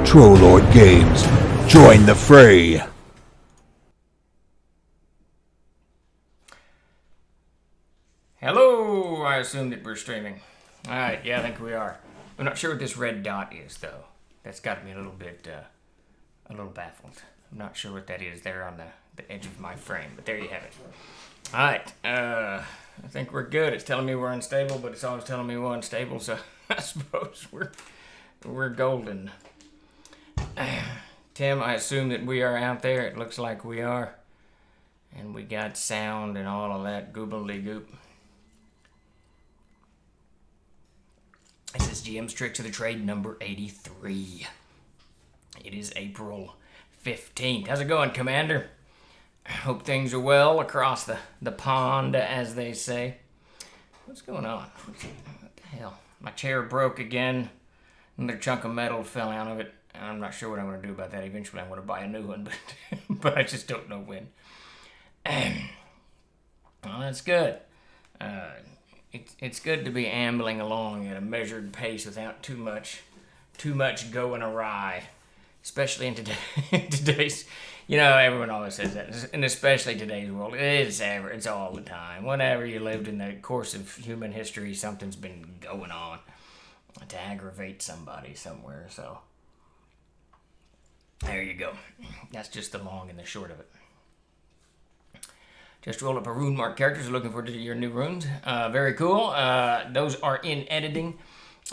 Trollord Games. Join the fray. Hello, I assume that we're streaming. Alright, yeah, I think we are. I'm not sure what this red dot is, though. That's got me a little bit, a little baffled. I'm not sure what that is there on the edge of my frame, but there you have it. Alright, I think we're good. It's telling me we're unstable, but it's always telling me we're unstable, so I suppose we're golden. Tim, I assume that we are out there. It looks like we are. And we got sound and all of that goobly-goop. This is GM's Tricks of the Trade number 83. It is April 15th. How's it going, Commander? Hope things are well across the pond, as they say. What's going on? What the hell? My chair broke again. Another chunk of metal fell out of it. I'm not sure what I'm going to do about that. Eventually I'm going to buy a new one, but I just don't know when. Well, that's good. It's good to be ambling along at a measured pace without too much going awry, especially in today's. You know, everyone always says that, and especially today's world. It's all the time. Whenever you lived in the course of human history, something's been going on to aggravate somebody somewhere. So there you go. That's just the long and the short of it. Just rolled up a rune mark characters. Looking forward to your new runes. Very cool. Those are in editing.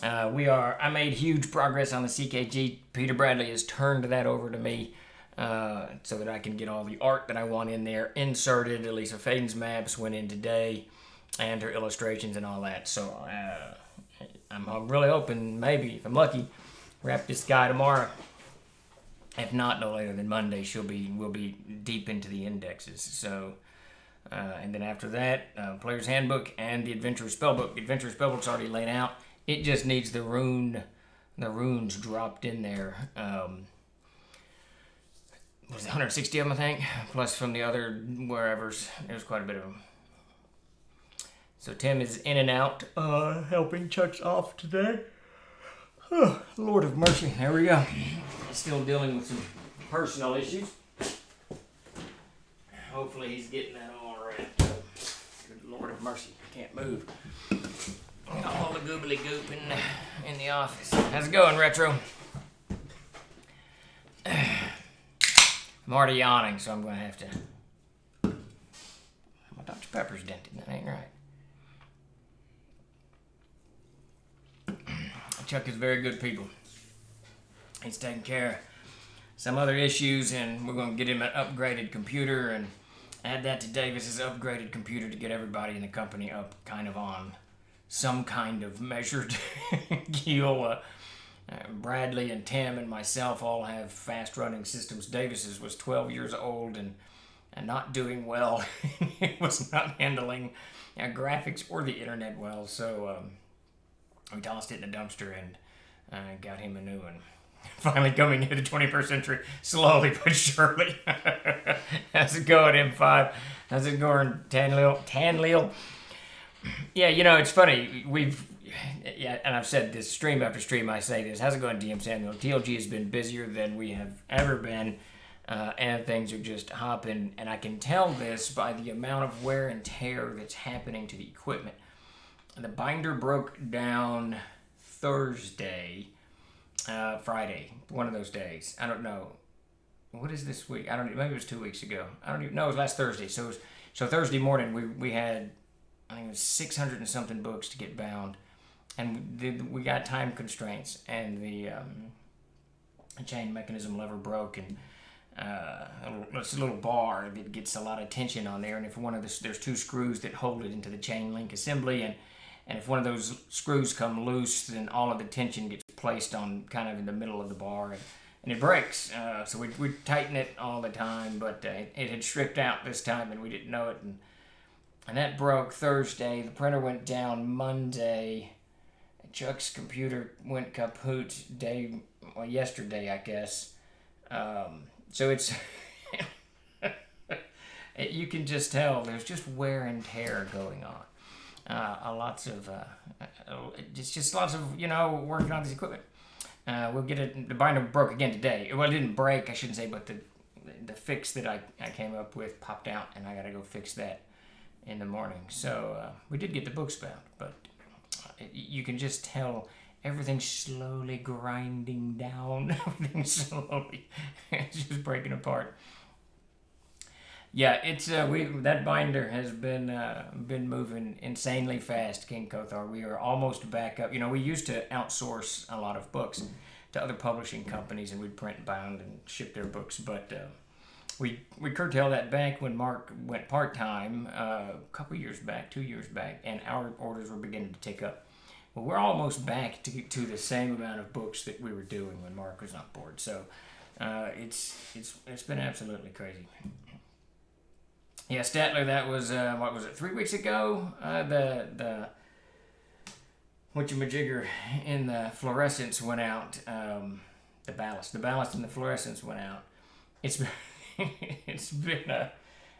I made huge progress on the CKG. Peter Bradley has turned that over to me so that I can get all the art that I want in there inserted. Elisa Faden's maps went in today, and her illustrations and all that. So I'm really hoping, maybe if I'm lucky, wrap this guy tomorrow. If not, no later than Monday, we'll be deep into the indexes. So. And then after that, Player's Handbook and the Adventurer's Spellbook. The Adventurer's Spellbook's already laid out. It just needs the runes dropped in there. Was it 160 of them, I think? Plus from the other wherevers. There's quite a bit of them. So Tim is in and out, helping Chuck's off today. Oh, Lord of mercy. There we go. Still dealing with some personal issues. Hopefully he's getting that all right. Good Lord of mercy, can't move. All the goobly goop in the office. How's it going, Retro? I'm already yawning, so I'm going to have to. My Dr. Pepper's dented. That ain't right. Chuck is very good people. He's taking care of some other issues, and we're going to get him an upgraded computer and add that to Davis's upgraded computer to get everybody in the company up kind of on some kind of measured keel. Bradley and Tim and myself all have fast running systems. Davis's was 12 years old and not doing well. It was not handling graphics or the internet well, so we tossed it in the dumpster and got him a new one. Finally coming into the 21st century, slowly but surely. How's it going, M5? How's it going, Tanleal? Yeah, you know, it's funny. And I've said this stream after stream, I say this. How's it going, DM Samuel? TLG has been busier than we have ever been, and things are just hopping. And I can tell this by the amount of wear and tear that's happening to the equipment. The binder broke down Thursday. Friday, one of those days. I don't know. What is this week? I don't know. Maybe it was 2 weeks ago. I don't even know. It was last Thursday. So Thursday morning, we had, I think it was 600 and something books to get bound. And we got time constraints. And the chain mechanism lever broke. And it's a little bar that gets a lot of tension on there. And if there's two screws that hold it into the chain link assembly. And if one of those screws come loose, then all of the tension gets placed on kind of in the middle of the bar, and it breaks. So we tighten it all the time, but it had stripped out this time, and we didn't know it. And that broke Thursday. The printer went down Monday. Chuck's computer went kaput yesterday, I guess. So it's... you can just tell there's just wear and tear going on. It's just lots of, working on this equipment. We'll get it. The binder broke again today. Well, it didn't break, I shouldn't say, but the fix that I came up with popped out, and I got to go fix that in the morning. So we did get the books bound, but you can just tell everything's slowly grinding down. Everything's slowly, it's just breaking apart. Yeah, it's that binder has been moving insanely fast, King Kothar. We are almost back up. We used to outsource a lot of books to other publishing companies, and we'd print, bound, and ship their books. But we curtailed that back when Mark went part time a couple years back, 2 years back, and our orders were beginning to tick up. Well, we're almost back to the same amount of books that we were doing when Mark was on board. So it's been absolutely crazy. Yeah, Statler, that was, 3 weeks ago? The whatchamajigger in the fluorescence went out. The ballast and the fluorescence went out. It's been,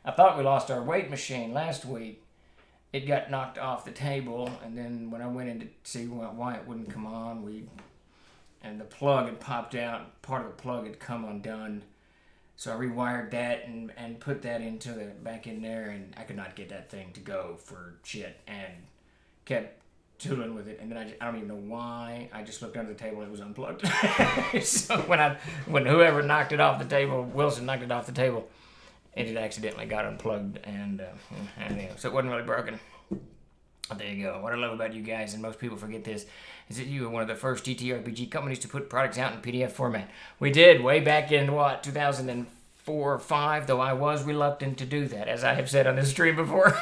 I thought we lost our weight machine last week. It got knocked off the table, and then when I went in to see why it wouldn't come on, and the plug had popped out. Part of the plug had come undone. So I rewired that and put that back in there, and I could not get that thing to go for shit, and kept tooling with it. And then I don't even know why. I just looked under the table and it was unplugged. So when whoever knocked it off the table, Wilson knocked it off the table, it had accidentally got unplugged, and anyway, so it wasn't really broken. But there you go. What I love about you guys, and most people forget this, is that you were one of the first TTRPG companies to put products out in PDF format. We did way back in 2004 or 5, though I was reluctant to do that, as I have said on this stream before.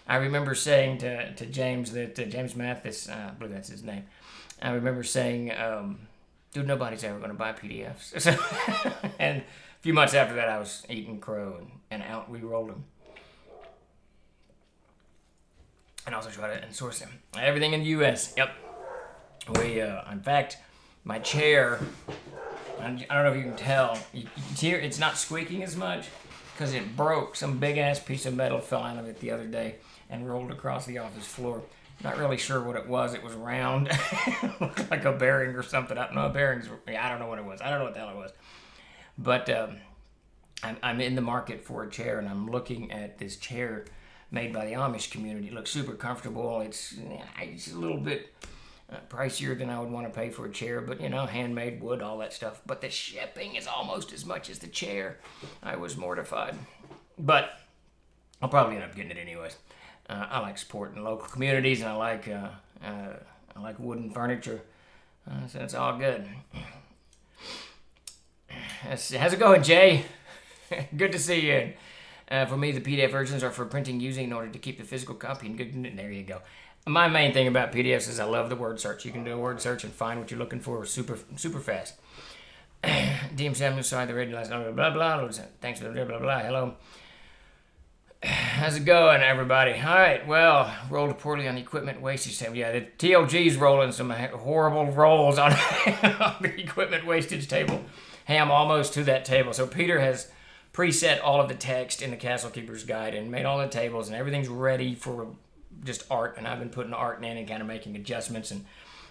I remember saying to James James Mathis, I believe that's his name. I remember saying, dude, nobody's ever going to buy PDFs. And a few months after that, I was eating crow, and out we rolled them. And also try to source them. Everything in the U.S. Yep. In fact, my chair, I don't know if you can tell, you hear it's not squeaking as much because it broke. Some big-ass piece of metal fell out of it the other day and rolled across the office floor. Not really sure what it was. It was round. Looked like a bearing or something. I don't know what it was. I don't know what the hell it was. But I'm in the market for a chair, and I'm looking at this chair made by the Amish community. It looks super comfortable. It's a little bit pricier than I would want to pay for a chair, but handmade wood, all that stuff. But the shipping is almost as much as the chair. I was mortified, but I'll probably end up getting it anyways. I like supporting local communities, and I like wooden furniture, so it's all good. How's it going, Jay? Good to see you. For me, the PDF versions are for printing using in order to keep the physical copy in good. There you go. My main thing about PDFs is I love the word search. You can do a word search and find what you're looking for super fast. DM Samuel, sorry, the radio last night, blah, blah, blah. Thanks for the blah, blah, blah. Hello. How's it going, everybody? All right, well, rolled poorly on the equipment wastage table. Yeah, the TLG's rolling some horrible rolls on the equipment wastage table. Hey, I'm almost to that table. So Peter has preset all of the text in the Castle Keeper's Guide and made all the tables, and everything's ready for just art, and I've been putting art in and kind of making adjustments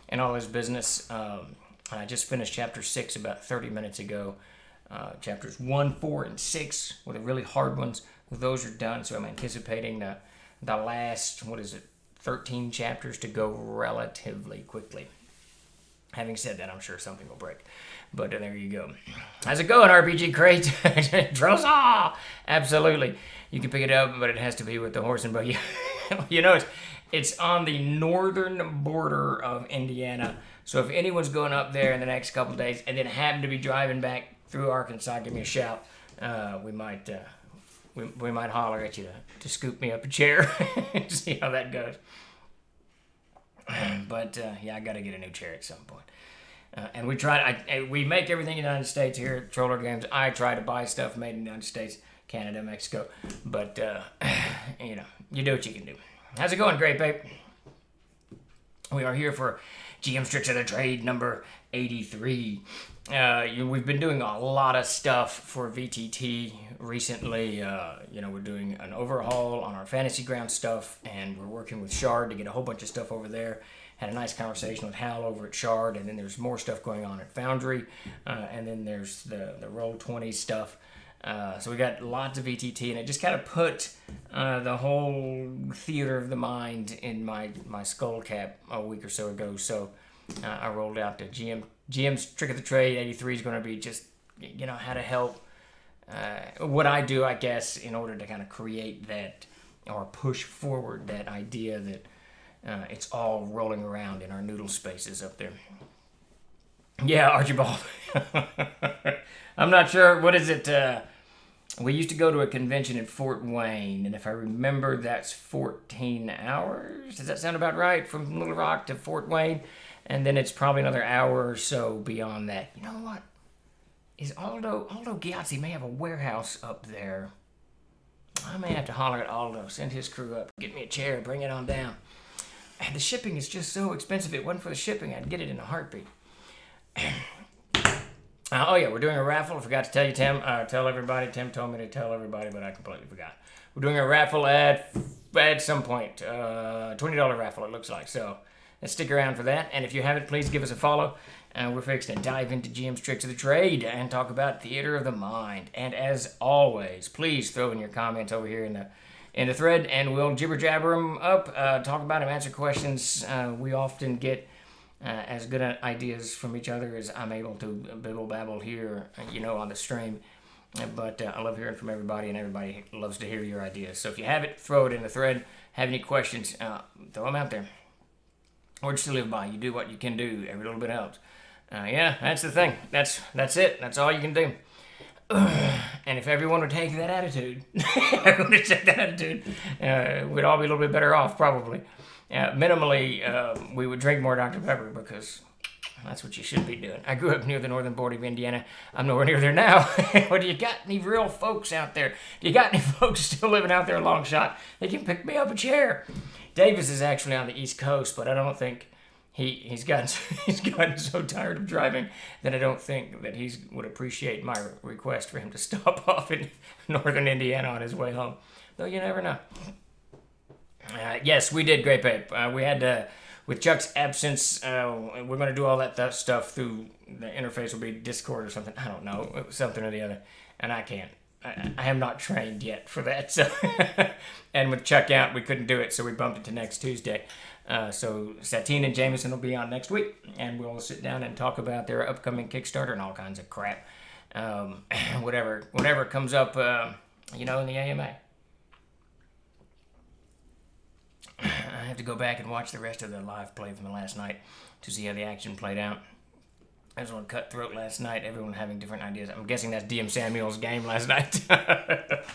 and all this business. I just finished chapter 6 about 30 minutes ago. Chapters 1, 4, and 6 were the really hard ones. Those are done, so I'm anticipating the last, 13 chapters to go relatively quickly. Having said that, I'm sure something will break. But there you go. How's it going, RPG Crate? Drosaw! Absolutely. You can pick it up, but it has to be with the horse and buggy. It's on the northern border of Indiana. So if anyone's going up there in the next couple of days and then happen to be driving back through Arkansas, give me a shout. We might holler at you to scoop me up a chair and see how that goes. But I got to get a new chair at some point. And we make everything in the United States here at Troller Games. I try to buy stuff made in the United States, Canada, Mexico. But, you do what you can do. How's it going, Great Babe? We are here for GM Tricks of the Trade number 83. We've been doing a lot of stuff for VTT recently. We're doing an overhaul on our Fantasy Ground stuff, and we're working with Shard to get a whole bunch of stuff over there. Had a nice conversation with Hal over at Shard, and then there's more stuff going on at Foundry, and then there's the Roll20 stuff. So we got lots of VTT, and it just kind of put the whole theater of the mind in my skull cap a week or so ago. So I rolled out to GM's Trick of the Trade. 83 is going to be just, how to help what I do, I guess, in order to kind of create that or push forward that idea that it's all rolling around in our noodle spaces up there. Yeah, Archibald. I'm not sure. What is it? We used to go to a convention in Fort Wayne, and if I remember, that's 14 hours. Does that sound about right? From Little Rock to Fort Wayne? And then it's probably another hour or so beyond that. You know what? Is Aldo Giazzi may have a warehouse up there. I may have to holler at Aldo, send his crew up, get me a chair, bring it on down. And the shipping is just so expensive. If it wasn't for the shipping, I'd get it in a heartbeat. Oh yeah, we're doing a raffle. I forgot to tell you, Tim. Tell everybody. Tim told me to tell everybody, but I completely forgot. We're doing a raffle at some point. $20 raffle, it looks like. So let's stick around for that. And if you haven't, please give us a follow. We're fixing to dive into GM's Tricks of the Trade and talk about theater of the mind. And as always, please throw in your comments over here in the thread, and we'll jibber jabber them up, talk about them, answer questions. We often get as good ideas from each other as I'm able to bibble babble here, on the stream. But I love hearing from everybody, and everybody loves to hear your ideas. So if you have it, throw it in the thread. Have any questions, throw them out there. Or just to live by. You do what you can do. Every little bit helps. Yeah, that's the thing. That's it. That's all you can do. And if everyone would take that attitude, we'd all be a little bit better off, probably. Minimally, we would drink more Dr. Pepper, because that's what you should be doing. I grew up near the northern border of Indiana. I'm nowhere near there now. But do you got any real folks out there? Do you got any folks still living out there a long shot? They can pick me up a chair. Davis is actually on the East Coast, but I don't think he's gotten so tired of driving that I don't think that he would appreciate my request for him to stop off in northern Indiana on his way home. Though you never know. Yes, we did Great Pape. We had with Chuck's absence, we're going to do all that stuff through the interface. Will be Discord or something. I don't know. It was something or the other, and I can't. I am not trained yet for that. So, and with Chuck out, we couldn't do it, so we bumped it to next Tuesday. So Satine and Jameson will be on next week, and we'll sit down and talk about their upcoming Kickstarter and all kinds of crap. Whatever comes up, in the AMA. I have to go back and watch the rest of the live play from the last night to see how the action played out. I was on Cutthroat last night. Everyone having different ideas. I'm guessing that's DM Samuel's game last night. I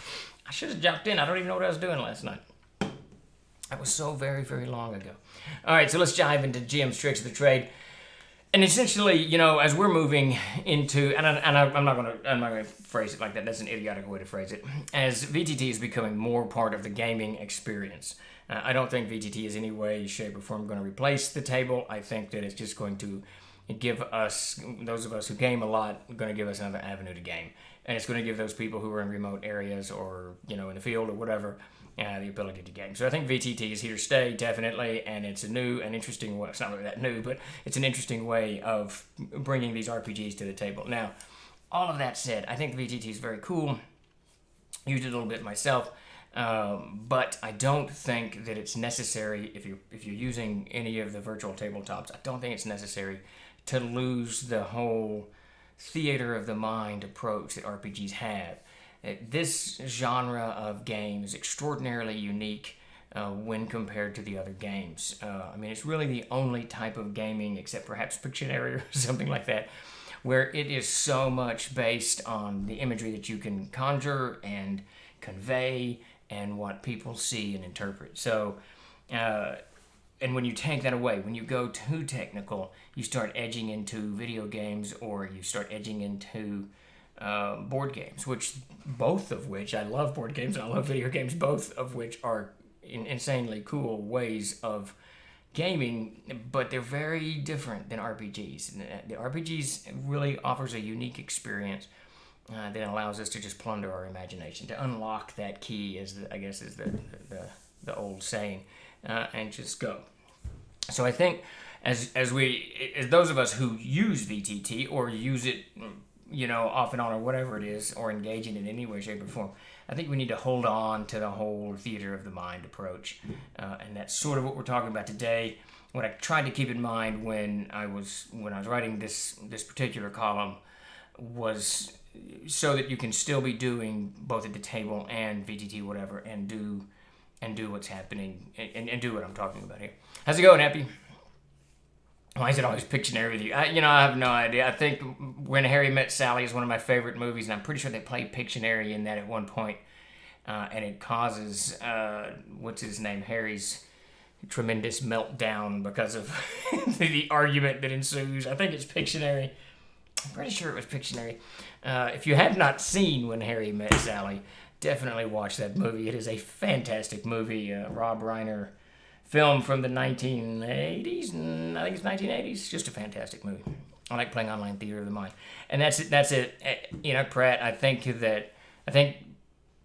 should have jumped in. I don't even know what I was doing last night. That was so very, very long ago. All right, so let's dive into GM's Tricks of the Trade. And essentially, as we're moving into, and I'm not gonna phrase it like that. That's an idiotic way to phrase it. As VTT is becoming more part of the gaming experience, I don't think VTT is any way, shape, or form going to replace the table. I think that it's just going to give us, those of us who game a lot, going to give us another avenue to game. And it's going to give those people who are in remote areas or, in the field or whatever, the ability to game. So I think VTT is here to stay, definitely, and it's a new and interesting way. It's not really that new, but it's an interesting way of bringing these RPGs to the table. Now, all of that said, I think VTT is very cool. Used it a little bit myself. But I don't think that it's necessary, if you're using any of the virtual tabletops, I don't think it's necessary to lose the whole theater of the mind approach that RPGs have. This genre of game is extraordinarily unique when compared to the other games. It's really the only type of gaming, except perhaps Pictionary or something like that, where it is so much based on the imagery that you can conjure and convey and what people see and interpret. So, and when you take that away, when you go too technical, you start edging into video games, or you start edging into board games, both of which, I love board games and I love video games, both of which are insanely cool ways of gaming, but they're very different than RPGs. The RPGs really offers a unique experience that allows us to just plunder our imagination, to unlock that key, is the old saying, and just go. So I think as those of us who use VTT or use it, off and on or whatever it is, or engage in it in any way, shape, or form, I think we need to hold on to the whole theater of the mind approach, and that's sort of what we're talking about today. What I tried to keep in mind when I was writing this particular column was so that you can still be doing both at the table and VTT whatever, and do what's happening and do what I'm talking about here. How's it going, Happy? Why is it always Pictionary with you? I have no idea. I think When Harry Met Sally is one of my favorite movies, and I'm pretty sure they played Pictionary in that at one point, and it causes what's his name, Harry's tremendous meltdown because of the argument that ensues. I think it's Pictionary. I'm pretty sure it was Pictionary. If you have not seen When Harry Met Sally, definitely watch that movie. It is a fantastic movie. Rob Reiner film from the 1980s. I think it's 1980s. Just a fantastic movie. I like playing online theater of the mind, and that's it. Pratt. I think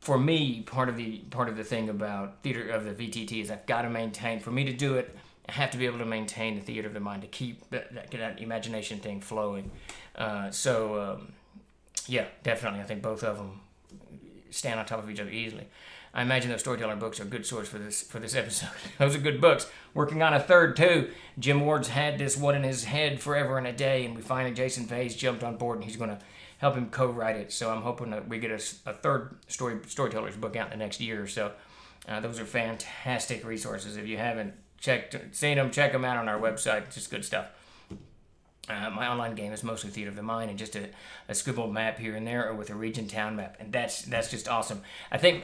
for me, part of the thing about theater of the VTT is I've got to maintain. For me to do it, I have to be able to maintain the theater of the mind to keep that imagination thing flowing. Yeah, definitely. I think both of them stand on top of each other easily. I imagine those storyteller books are a good source for this episode. Those are good books. Working on a third too. Jim Ward's had this one in his head forever and a day, and we finally Jason Faye's jumped on board, and he's going to help him co-write it. So I'm hoping that we get a third storyteller's book out in the next year or so. Those are fantastic resources. If you haven't seen them, check them out on our website. It's just good stuff. My online game is mostly theater of the mind and just a scribbled map here and there, or with a region town map, and that's just awesome. I think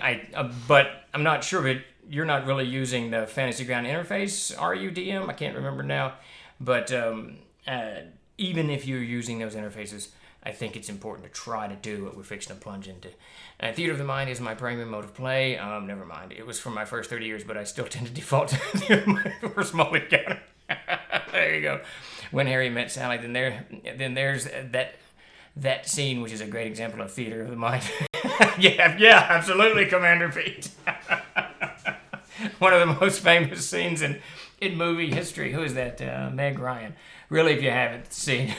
but I'm not sure, but you're not really using the Fantasy Ground interface, are you, DM? I can't remember now, but even if you're using those interfaces, I think it's important to try to do what we're fixing to plunge into. Theater of the Mind is my primary mode of play. Never mind, it was for my first 30 years, but I still tend to default to Theater of the Mind for small encounter. There you go. When Harry Met Sally, then there's that scene, which is a great example of theater of the mind. yeah, absolutely, Commander Pete. One of the most famous scenes in movie history. Who is that? Meg Ryan. Really, if you haven't seen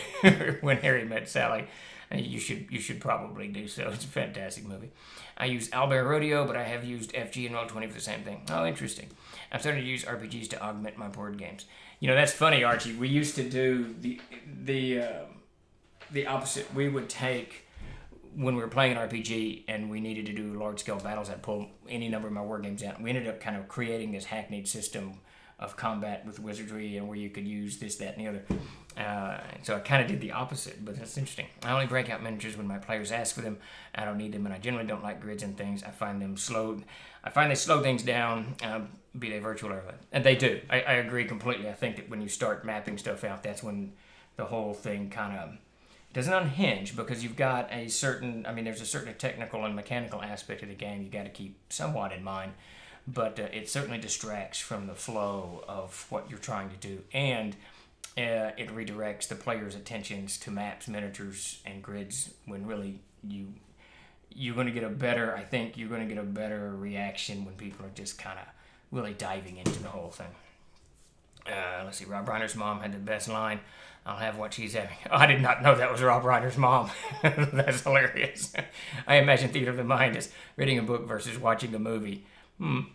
When Harry Met Sally, you should probably do so. It's a fantastic movie. I use Owlbear Rodeo, but I have used FG and Roll20 for the same thing. Oh, interesting. I'm starting to use RPGs to augment my board games. That's funny, Archie. We used to do the opposite. We would take, when we were playing an RPG and we needed to do large-scale battles, I'd pull any number of my war games out. We ended up kind of creating this hackneyed system of combat with wizardry, and where you could use this, that, and the other. So I kind of did the opposite, but that's interesting. I only break out miniatures when my players ask for them. I don't need them, and I generally don't like grids and things. I find they slow things down, be they virtual or what. And they do. I agree completely. I think that when you start mapping stuff out, that's when the whole thing kind of doesn't unhinge, because you've got there's a certain technical and mechanical aspect of the game you got to keep somewhat in mind. But it certainly distracts from the flow of what you're trying to do, and it redirects the player's attentions to maps, miniatures, and grids, when really you're going to get a better reaction when people are just kind of really diving into the whole thing. Let's see, Rob Reiner's mom had the best line. I'll have what she's having. Oh, I did not know that was Rob Reiner's mom. That's hilarious. I imagine theater of the mind is reading a book versus watching a movie.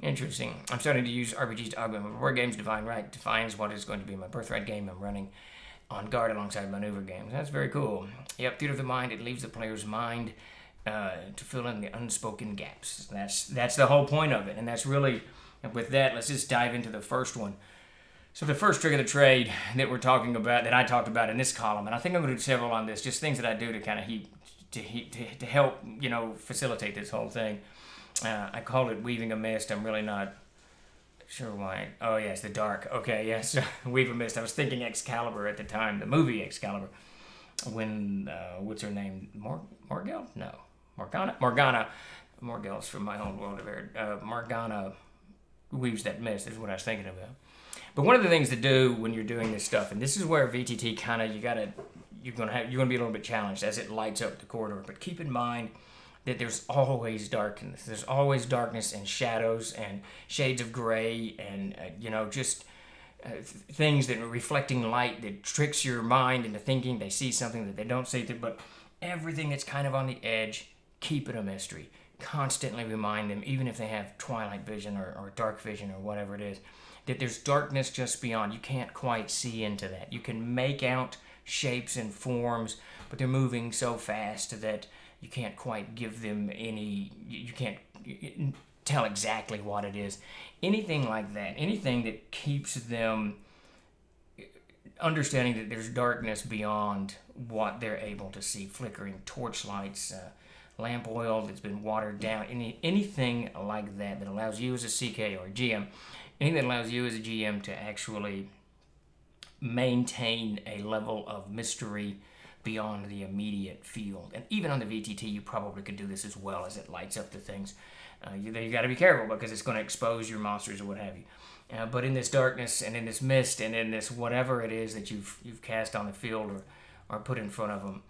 Interesting. I'm starting to use RPGs to augment my board games. Divine Right defines what is going to be my birthright game. I'm running on guard alongside maneuver games. That's very cool. Yep, theater of the mind. It leaves the player's mind to fill in the unspoken gaps. That's the whole point of it. And that's really, with that, let's just dive into the first one. So the first trick of the trade that I talked about in this column, and I think I'm going to do several on this, just things that I do to kind of to help facilitate this whole thing. I called it weaving a mist. I'm really not sure why. Oh yeah, it's the dark. Okay, yes, weave a mist. I was thinking Excalibur at the time, the movie Excalibur. When what's her name? Morgell? No, Morgana. Morgell's from my own world of air. Morgana weaves that mist. Is what I was thinking about. But one of the things to do when you're doing this stuff, and this is where VTT kind of you're gonna be a little bit challenged as it lights up the corridor. But keep in mind that there's always darkness. There's always darkness and shadows and shades of gray and just things that are reflecting light that tricks your mind into thinking they see something that they don't see. But everything that's kind of on the edge, keep it a mystery. Constantly remind them, even if they have twilight vision or dark vision or whatever it is, that there's darkness just beyond. You can't quite see into that. You can make out shapes and forms, but they're moving so fast that you can't quite give them any, you can't tell exactly what it is. Anything like that, anything that keeps them understanding that there's darkness beyond what they're able to see, flickering torchlights, lamp oil that's been watered down, anything like that that allows you as a CK or a GM, anything that allows you as a GM to actually maintain a level of mystery beyond the immediate field. And even on the VTT, you probably could do this as well, as it lights up the things. You got to be careful because it's going to expose your monsters or what have you. But in this darkness and in this mist and in this whatever it is that you've cast on the field or put in front of them,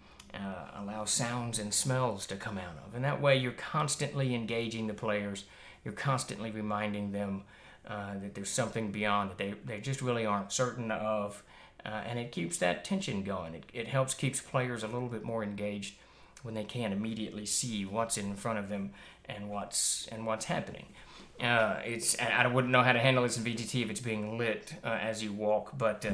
allow sounds and smells to come out of. And that way you're constantly engaging the players. You're constantly reminding them that there's something beyond that they just really aren't certain of. And it keeps that tension going. It helps keeps players a little bit more engaged when they can't immediately see what's in front of them and what's happening. I wouldn't know how to handle this in VTT if it's being lit as you walk, but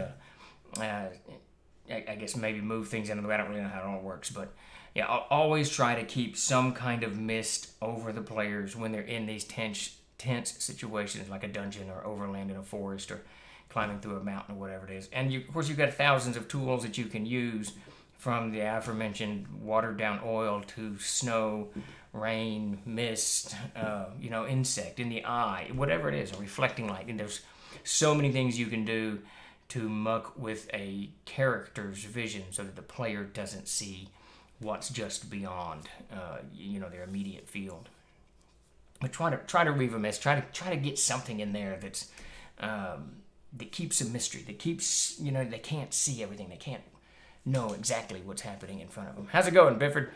I guess maybe move things into the way. I don't really know how it all works, but yeah, I'll always try to keep some kind of mist over the players when they're in these tense situations, like a dungeon or overland in a forest or climbing through a mountain or whatever it is. And of course, you've got thousands of tools that you can use, from the aforementioned watered down oil to snow, rain, mist, insect in the eye, whatever it is, a reflecting light. And there's so many things you can do to muck with a character's vision so that the player doesn't see what's just beyond, their immediate field. But try to weave a mist. Try to get something in there that's that keeps a mystery. That keeps they can't see everything. They can't know exactly what's happening in front of them. How's it going, Bifford?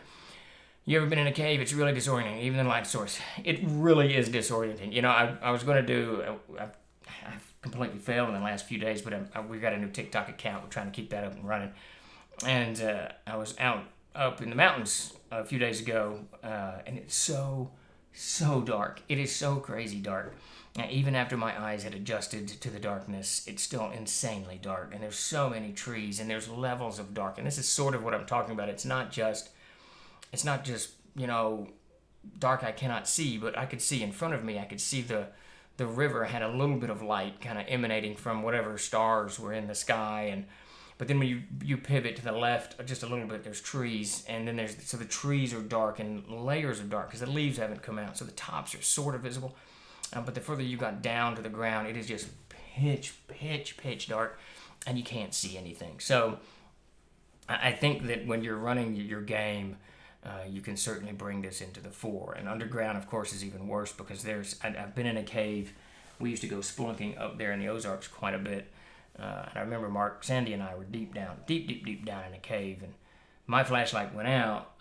You ever been in a cave? It's really disorienting, even in light source. It really is disorienting. I was going to do. I've completely failed in the last few days, but we got a new TikTok account. We're trying to keep that up and running. And I was up in the mountains a few days ago, and it's so dark. It is so crazy dark. Even after my eyes had adjusted to the darkness, it's still insanely dark. And there's so many trees, and there's levels of dark. And this is sort of what I'm talking about. It's not just dark I cannot see, but I could see in front of me. I could see the river had a little bit of light kind of emanating from whatever stars were in the sky. But then when you pivot to the left just a little bit, there's trees, and then so the trees are dark and layers of dark because the leaves haven't come out, so the tops are sort of visible. But the further you got down to the ground, it is just pitch dark, and you can't see anything. So I think that when you're running your game, you can certainly bring this into the fore. And underground, of course, is even worse because I've been in a cave. We used to go spelunking up there in the Ozarks quite a bit. And I remember Mark, Sandy, and I were deep down in a cave, and my flashlight went out,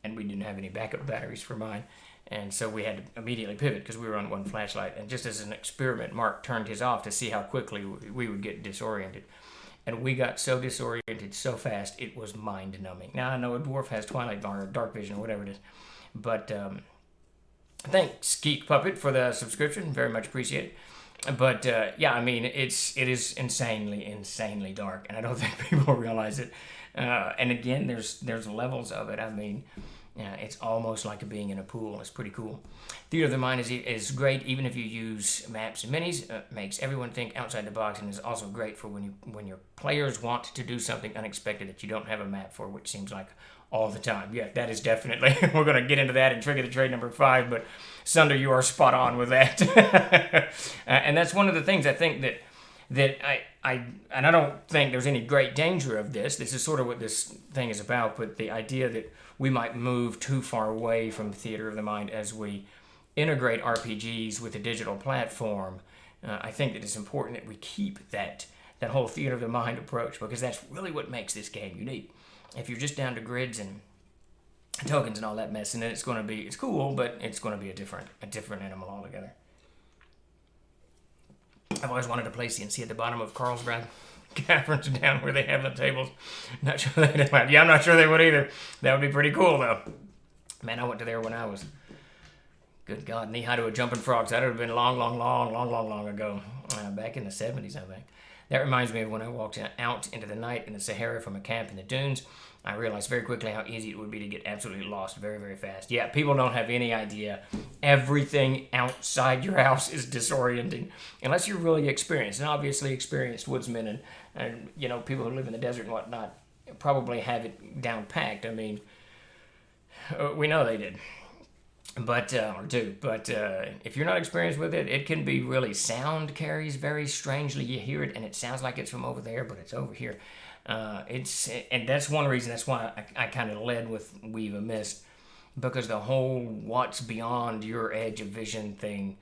and we didn't have any backup batteries for mine. And so we had to immediately pivot because we were on one flashlight. And just as an experiment, Mark turned his off to see how quickly we would get disoriented. And we got so disoriented so fast, it was mind-numbing. Now, I know a dwarf has twilight or dark vision or whatever it is. But thanks, Geek Puppet, for the subscription. Very much appreciate it. But, it is insanely dark. And I don't think people realize it. And again, there's levels of it. It's almost like being in a pool. It's pretty cool. Theater of the Mind is great, even if you use maps and minis. Makes everyone think outside the box, and is also great for when your players want to do something unexpected that you don't have a map for, which seems like all the time. Yeah, that is definitely. We're going to get into that in Trigger the Trade number 5, but Sunder, you are spot on with that. And that's one of the things I think that I don't think there's any great danger of this. This is sort of what this thing is about, but the idea that we might move too far away from Theater of the Mind as we integrate RPGs with a digital platform. I think that it's important that we keep that whole Theater of the Mind approach, because that's really what makes this game unique. If you're just down to grids and tokens and all that mess, and then it's cool, but it's going to be a different animal altogether. I've always wanted to play CNC at the bottom of Carlsbad caverns down where they have the tables. Not sure they'd allow. Yeah, I'm not sure they would either. That would be pretty cool though. Man, I went to there when I was, good God, knee high to a jumping frog. So that would have been long ago. Back in the 70s, I think. That reminds me of when I walked out into the night in the Sahara from a camp in the dunes. I realized very quickly how easy it would be to get absolutely lost very, very fast. Yeah, people don't have any idea. Everything outside your house is disorienting unless you're really experienced. And obviously experienced woodsmen and you know, people who live in the desert and whatnot probably have it down packed. I mean, we know they did. But if you're not experienced with it, it can be really, sound carries very strangely. You hear it and it sounds like it's from over there, but it's over here. And that's one reason. That's why I kind of led with Weave a Mist, because the whole what's beyond your edge of vision thing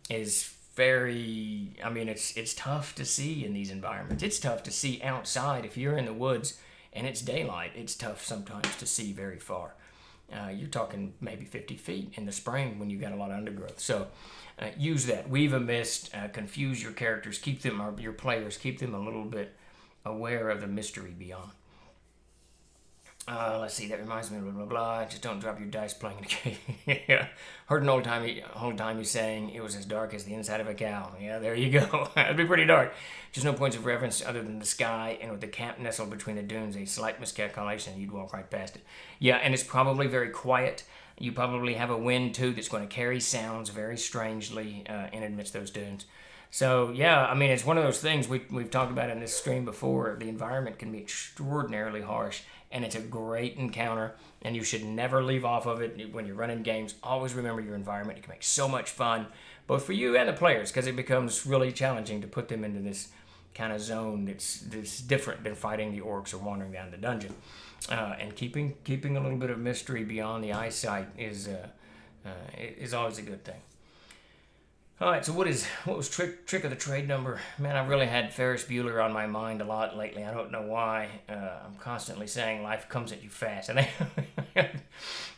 is very. I mean, it's tough to see in these environments. It's tough to see outside if you're in the woods and it's daylight. It's tough sometimes to see very far. You're talking maybe 50 feet in the spring when you got a lot of undergrowth. So use that. Weave a Mist, confuse your characters, keep them, or your players, keep them a little bit aware of the mystery beyond. Let's see, that reminds me of blah, blah, blah. Just don't drop your dice playing in a cave. Yeah. Heard an old timey saying it was as dark as the inside of a cow. Yeah, there you go. That'd be pretty dark. Just no points of reference other than the sky, and with the camp nestled between the dunes, a slight miscalculation, you'd walk right past it. Yeah, and it's probably very quiet. You probably have a wind, too, that's going to carry sounds very strangely in amidst those dunes. So, yeah, I mean, it's one of those things we've talked about in this stream before. The environment can be extraordinarily harsh, and it's a great encounter, and you should never leave off of it when you're running games. Always remember your environment. It can make so much fun, both for you and the players, because it becomes really challenging to put them into this kind of zone that's different than fighting the orcs or wandering down the dungeon. And keeping a little bit of mystery beyond the eyesight is always a good thing. All right, so what was trick of the trade number? Man, I really had Ferris Bueller on my mind a lot lately. I don't know why. I'm constantly saying life comes at you fast. And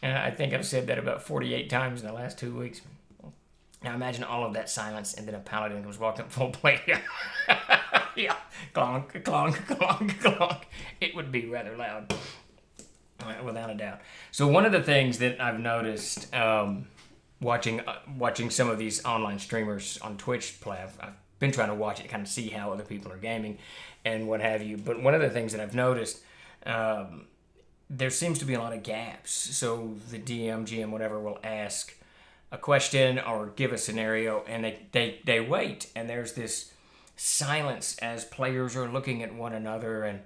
I think I've said that about 48 times in the last 2 weeks. Now imagine all of that silence and then a paladin comes walking full plate. Yeah, clonk, clonk, clonk, clonk. It would be rather loud, without a doubt. So one of the things that I've noticed... watching some of these online streamers on Twitch play. I've been trying to watch it, kind of see how other people are gaming and what have you. But one of the things that I've noticed, there seems to be a lot of gaps. So the DM, GM, whatever, will ask a question or give a scenario, and they wait, and there's this silence as players are looking at one another,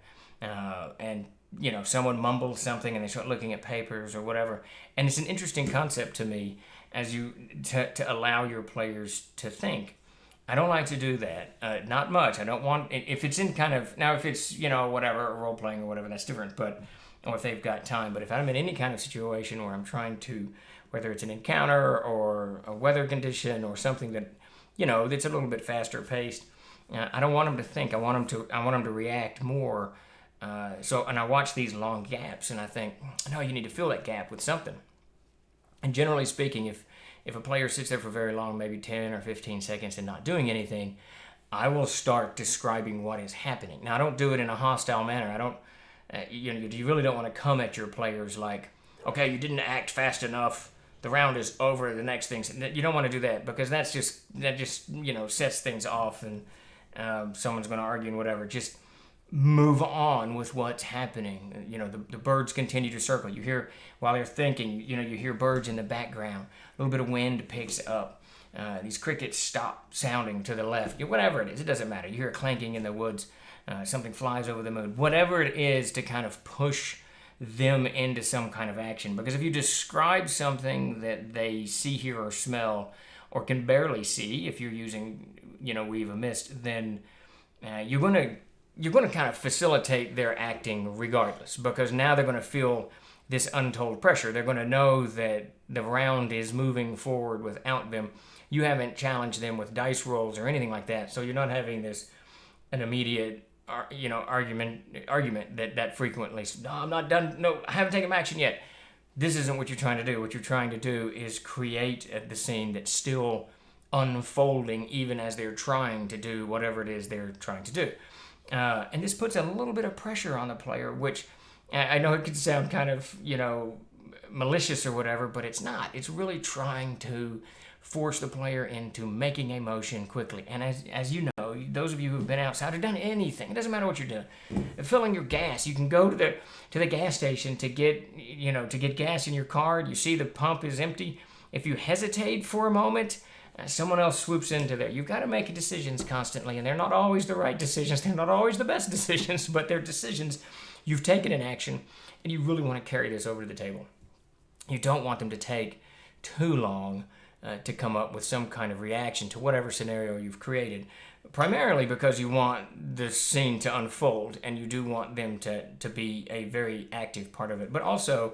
and you know, someone mumbles something and they start looking at papers or whatever. And it's an interesting concept to me, as you to allow your players to think. I don't like to do that. Not much. I don't want, if it's in kind of, now if it's, you know, whatever, role playing or whatever, that's different, but, or if they've got time. But if I'm in any kind of situation where I'm trying to, whether it's an encounter or a weather condition or something that, you know, that's a little bit faster paced, I don't want them to think. I want them to react more. And I watch these long gaps and I think, no, you need to fill that gap with something. And generally speaking, if a player sits there for very long, maybe 10 or 15 seconds and not doing anything, I will start describing what is happening. Now, I don't do it in a hostile manner. I don't, you really don't want to come at your players like, okay, you didn't act fast enough, the round is over, the next thing. You don't want to do that, because that just sets things off, and someone's going to argue and whatever. Just move on with what's happening. You know, the birds continue to circle. You hear, while they're thinking, you hear birds in the background. A little bit of wind picks up. These crickets stop sounding to the left. Whatever it is, it doesn't matter. You hear a clanking in the woods. Something flies over the moon. Whatever it is to kind of push them into some kind of action. Because if you describe something that they see, hear, or smell, or can barely see, if you're using, Weave a Mist, then you're going to kind of facilitate their acting regardless, because now they're going to feel this untold pressure. They're going to know that the round is moving forward without them. You haven't challenged them with dice rolls or anything like that, so you're not having an immediate argument that frequently, no, I'm not done, no, I haven't taken action yet. This isn't what you're trying to do. What you're trying to do is create the scene that's still unfolding even as they're trying to do whatever it is they're trying to do. And this puts a little bit of pressure on the player, which I know it could sound kind of, malicious or whatever, but it's not. It's really trying to force the player into making a motion quickly. And as you know, those of you who've been outside or done anything, it doesn't matter what you're doing, filling your gas, you can go to the gas station to get gas in your car. You see the pump is empty. If you hesitate for a moment, someone else swoops into there. You've got to make decisions constantly, and they're not always the right decisions. They're not always the best decisions, but they're decisions. You've taken an action, and you really want to carry this over to the table. You don't want them to take too long to come up with some kind of reaction to whatever scenario you've created, primarily because you want the scene to unfold, and you do want them to be a very active part of it. But also,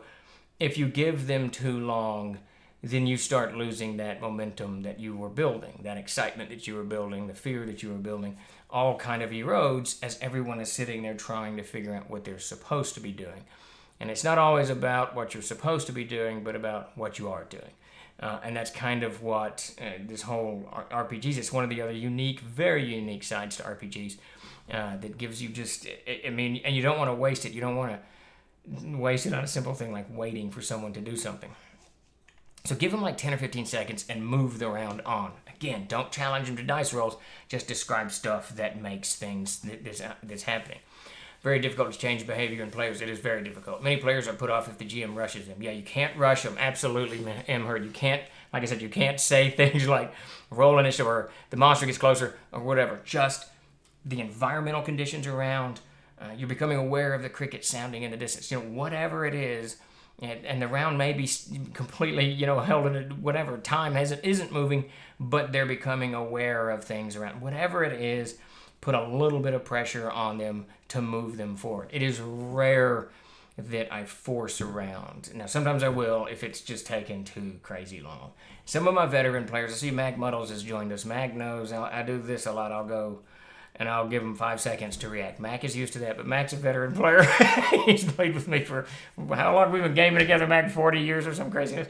if you give them too long, then you start losing that momentum that you were building, that excitement that you were building, the fear that you were building, all kind of erodes as everyone is sitting there trying to figure out what they're supposed to be doing. And it's not always about what you're supposed to be doing, but about what you are doing. And that's kind of what this whole RPGs, it's one of the other very unique sides to RPGs that gives you and you don't want to waste it. You don't want to waste it on a simple thing like waiting for someone to do something. So give them like 10 or 15 seconds and move the round on. Again, don't challenge them to dice rolls. Just describe stuff that makes things that's happening. Very difficult to change behavior in players. It is very difficult. Many players are put off if the GM rushes them. Yeah, you can't rush them. Absolutely, M. Heard. You can't, like I said, you can't say things like roll initiative or the monster gets closer or whatever. Just the environmental conditions around. You're becoming aware of the cricket sounding in the distance. Whatever it is. And the round may be completely, held in whatever time isn't moving, but they're becoming aware of things around. Whatever it is, put a little bit of pressure on them to move them forward. It is rare that I force a round. Now, sometimes I will if it's just taken too crazy long. Some of my veteran players, I see Mac Muddles has joined us. Mac knows I do this a lot. I'll go and I'll give him 5 seconds to react. Mac is used to that, but Mac's a veteran player. He's played with me for how long? We've been gaming together, Mac, 40 years or some craziness,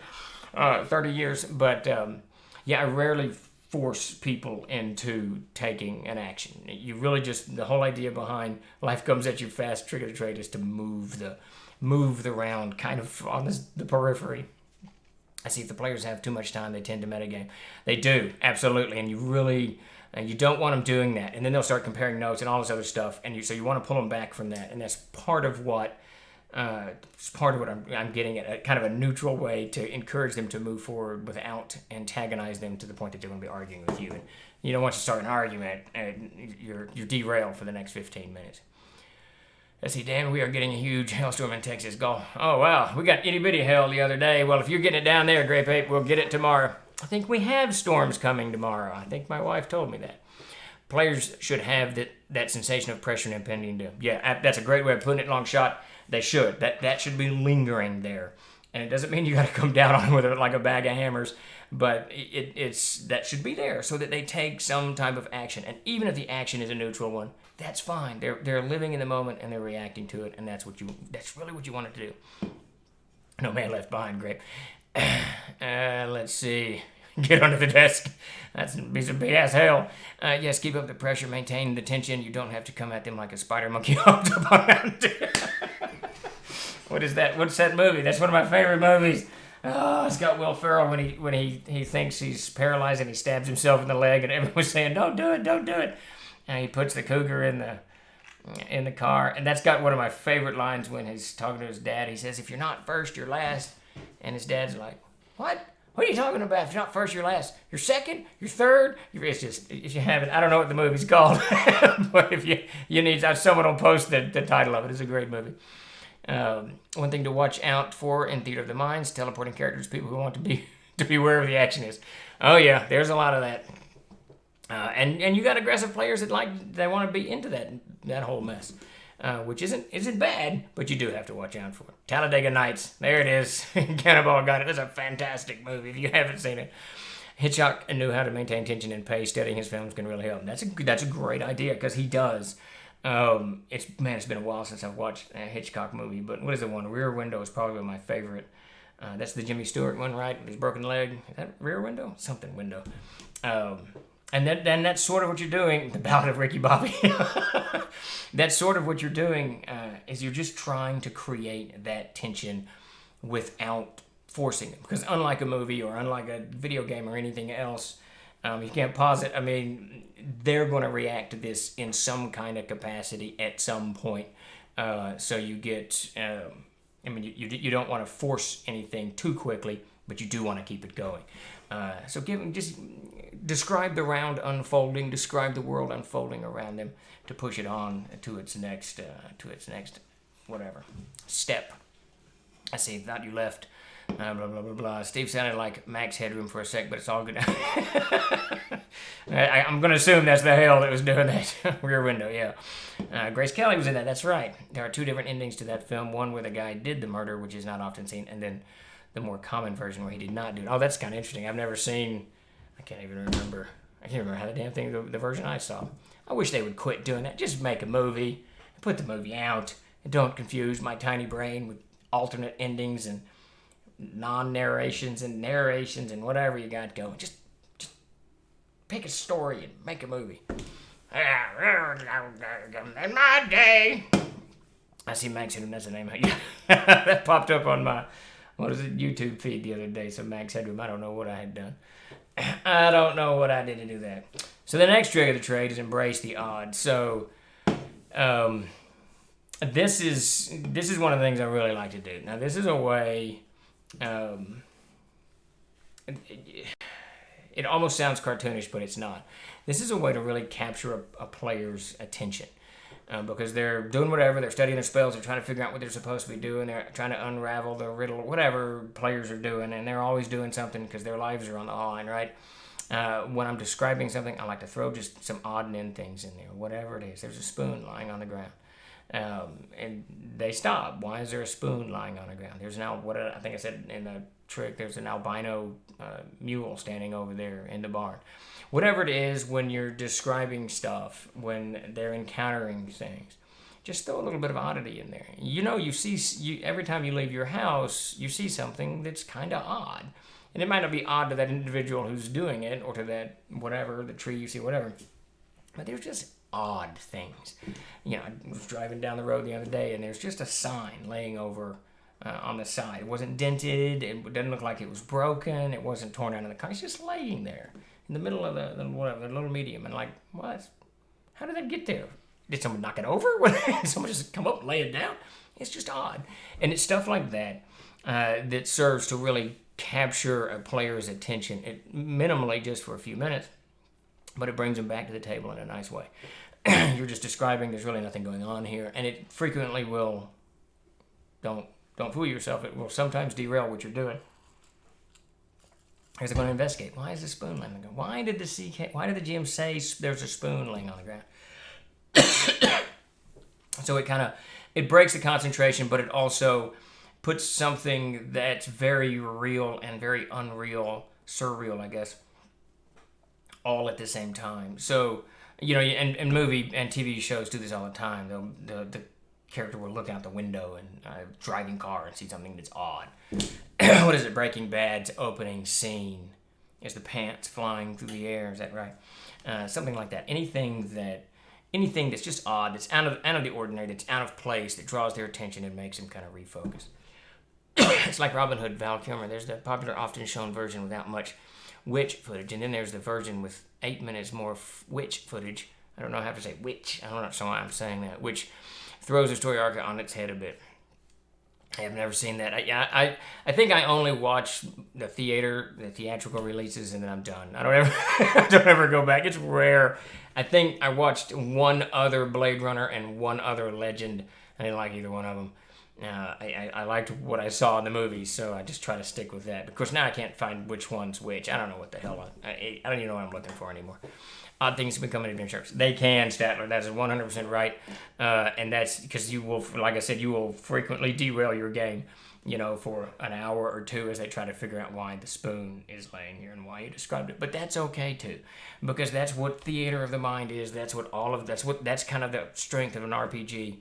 30 years. But I rarely force people into taking an action. You really the whole idea behind life comes at you fast, trigger to trade is to move the round kind of on the periphery. I see if the players have too much time, they tend to metagame. They do, absolutely, and you don't want them doing that, and then they'll start comparing notes and all this other stuff, and so you want to pull them back from that, and that's part of what I'm getting at, kind of a neutral way to encourage them to move forward without antagonize them to the point that they're going to be arguing with you. And once you start an argument, you're derailed for the next 15 minutes. Let's see, Dan, we are getting a huge hailstorm in Texas. Oh, wow, we got itty bitty hail the other day. Well, if you're getting it down there, Grape Ape, we'll get it tomorrow. I think we have storms coming tomorrow. I think my wife told me that. Players should have that sensation of pressure and impending doom. Yeah, that's a great way of putting it, long shot. They should. That should be lingering there. And it doesn't mean you got to come down on them with it like a bag of hammers, but that should be there so that they take some type of action. And even if the action is a neutral one, that's fine. They're living in the moment and they're reacting to it, and that's really what you want it to do. No man left behind, Grape. Let's see. Get under the desk. That's be some big ass hell. Yes, keep up the pressure, maintain the tension. You don't have to come at them like a spider monkey hopped up on a mountain. What is that? What's that movie? That's one of my favorite movies. Oh, it's got Will Ferrell when he thinks he's paralyzed and he stabs himself in the leg, and everyone's saying, "Don't do it, don't do it." And he puts the cougar in the car, and that's got one of my favorite lines when he's talking to his dad. He says, "If you're not first, you're last." And his dad's like, "What? What are you talking about? If you're not first, you're last. You're second, you're third." It's just, if you haven't, I don't know what the movie's called, but if you need, someone will post the title of it. It's a great movie. One thing to watch out for in Theater of the Minds, teleporting characters, people who want to be where the action is. Oh yeah, there's a lot of that. And you got aggressive players that they want to be into that whole mess. Which isn't bad, but you do have to watch out for it. Talladega Nights, there it is. Cannonball got it. It's a fantastic movie if you haven't seen it. Hitchcock knew how to maintain tension and pace. Studying his films can really help. That's a great idea because he does. It's been a while since I've watched a Hitchcock movie, but what is the one? Rear Window is probably my favorite. That's the Jimmy Stewart one, right? With his broken leg. Is that Rear Window? Something window. And that's sort of what you're doing. The Ballad of Ricky Bobby. That's sort of what you're doing. Is you're just trying to create that tension without forcing it. Because unlike a movie or unlike a video game or anything else, you can't pause it. I mean, they're going to react to this in some kind of capacity at some point. So you get. I mean, you don't want to force anything too quickly, but you do want to keep it going. So just describe the round unfolding, describe the world unfolding around them to push it on to its next whatever step. I see. Thought you left. Blah blah blah blah. Steve sounded like Max Headroom for a sec, but it's all good. I'm gonna assume that's the hell that was doing that. Rear Window, yeah. Grace Kelly was in that. That's right. There are two different endings to that film. One where the guy did the murder, which is not often seen, and then the more common version where he did not do it. Oh, that's kind of interesting. I've never seen. I can't remember how the damn thing. The version I saw. I wish they would quit doing that. Just make a movie, put the movie out, and don't confuse my tiny brain with alternate endings and non-narrations and narrations and whatever you got going. Just pick a story and make a movie. In my day, I see Max Headroom. That's the name. That popped up on my YouTube feed the other day. So Max Headroom. I don't know what I had done. I don't know what I did to do that. So the next trick of the trade is embrace the odd. So, this is one of the things I really like to do. Now, this is a way. It almost sounds cartoonish, but it's not. This is a way to really capture a player's attention. Because they're doing whatever, they're studying their spells, they're trying to figure out what they're supposed to be doing, they're trying to unravel the riddle, whatever players are doing, and they're always doing something because their lives are on the line, right? When I'm describing something, I like to throw just some odd and end things in there, whatever it is. There's a spoon lying on the ground. And they stop. Why is there a spoon lying on the ground? There's I think I said in the trick, there's an albino mule standing over there in the barn. Whatever it is, when you're describing stuff, when they're encountering things, just throw a little bit of oddity in there. You see every time you leave your house, you see something that's kind of odd. And it might not be odd to that individual who's doing it or to that whatever, the tree you see, whatever. But there's just odd things. I was driving down the road the other day and there's just a sign laying over on the side. It wasn't dented. It didn't look like it was broken. It wasn't torn out of the car. It's just laying there in the middle of the little medium. And like, what? How did that get there? Did someone knock it over? Did someone just come up and lay it down? It's just odd. And it's stuff like that that serves to really capture a player's attention, minimally just for a few minutes, but it brings them back to the table in a nice way. You're just describing there's really nothing going on here, and it frequently will, don't fool yourself, it will sometimes derail what you're doing. Because they're going to investigate. Why is the spoon laying on the ground? Why did the GM say there's a spoon laying on the ground? So it breaks the concentration, but it also puts something that's very real and very unreal, surreal, I guess, all at the same time. So, and movie and TV shows do this all the time. The character will look out the window and driving car and see something that's odd. What is it? Breaking Bad's opening scene is the pants flying through the air. Is that right? Something like that. Anything that's just odd, that's out of the ordinary, that's out of place, that draws their attention and makes them kind of refocus. It's like Robin Hood, Val Kilmer. There's the popular, often shown version without much witch footage, and then there's the version with 8 minutes more witch footage. I don't know how to say witch. I don't know so why I'm saying that. Which throws the story arc on its head a bit. I have never seen that. I think I only watch the theatrical releases, and then I'm done. I don't ever go back. It's rare. I think I watched one other Blade Runner and one other Legend. I didn't like either one of them. I liked what I saw in the movies, so I just try to stick with that. Of course, now I can't find which one's which. I don't know what the hell. I don't even know what I'm looking for anymore. Odd things become adventures. They can, Statler. That is 100% right. And that's because you will, like I said, you will frequently derail your game, for an hour or two as they try to figure out why the spoon is laying here and why you described it. But that's okay too, because that's what theater of the mind is. That's kind of the strength of an RPG.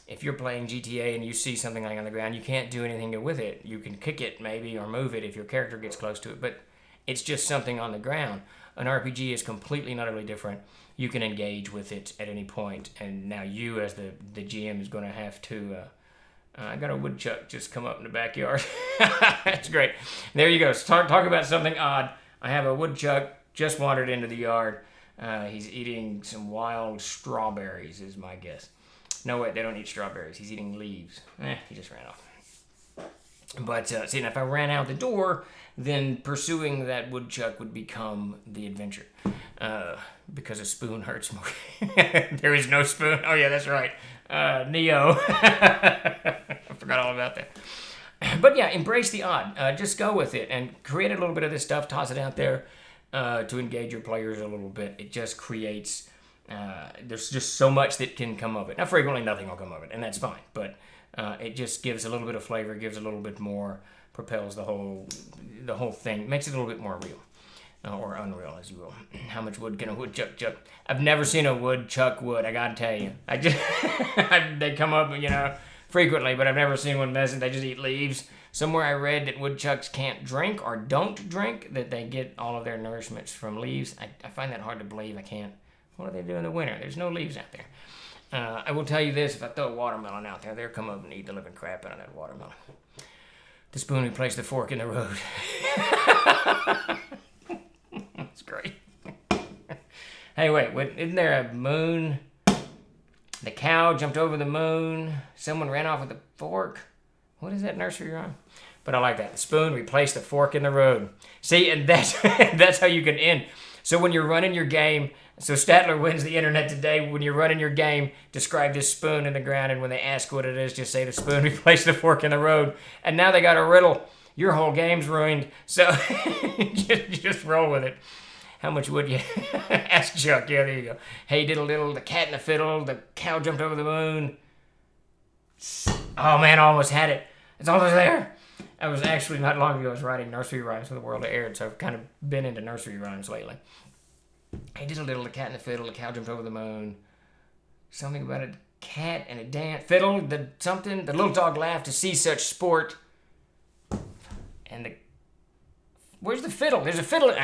If you're playing GTA and you see something lying on the ground, you can't do anything with it. You can kick it maybe or move it if your character gets close to it, but it's just something on the ground. An RPG is completely and utterly different. You can engage with it at any point, and now you as the GM is going to have to... I got a woodchuck just come up in the backyard. That's great. There you go. Talk about something odd. I have a woodchuck just wandered into the yard. He's eating some wild strawberries, is my guess. No, wait, they don't eat strawberries. He's eating leaves. He just ran off. But, see, now if I ran out the door, then pursuing that woodchuck would become the adventure. Because a spoon hurts more. There is no spoon. Oh, yeah, that's right. Neo. I forgot all about that. But, yeah, embrace the odd. Just go with it and create a little bit of this stuff. Toss it out there to engage your players a little bit. It just creates... there's just so much that can come of it. Now, frequently, nothing will come of it, and that's fine. But... it just gives a little bit of flavor, gives a little bit more, propels the whole thing, makes it a little bit more real, or unreal, as you will. How much wood can a woodchuck chuck? I've never seen a woodchuck wood, I gotta tell you. They come up, frequently, but I've never seen one messing. They just eat leaves. Somewhere I read that woodchucks can't drink or don't drink, that they get all of their nourishments from leaves. I find that hard to believe. I can't. What do they do in the winter? There's no leaves out there. I will tell you this, if I throw a watermelon out there, they'll come up and eat the living crap out of that watermelon. The spoon replaced the fork in the road. That's great. Hey, wait, isn't there a moon? The cow jumped over the moon. Someone ran off with a fork. What is that nursery rhyme? But I like that. The spoon replaced the fork in the road. See, and that's how you can end. So when you're running your game... So Statler wins the internet today. When you're running your game, describe this spoon in the ground, and when they ask what it is, just say the spoon replaced the fork in the road. And now they got a riddle. Your whole game's ruined. So just roll with it. How much would you ask Chuck? Yeah, there you go. Hey, diddle diddle, the cat and the fiddle, the cow jumped over the moon. Oh man, I almost had it. It's almost there. I was actually not long ago. I was writing nursery rhymes for the world of aired, so I've kind of been into nursery rhymes lately. Hey, diddle diddle, the cat and the fiddle, the cow jumped over the moon. Something about a cat and a dance. Fiddle, the little dog laughed to see such sport. And where's the fiddle? There's a fiddle.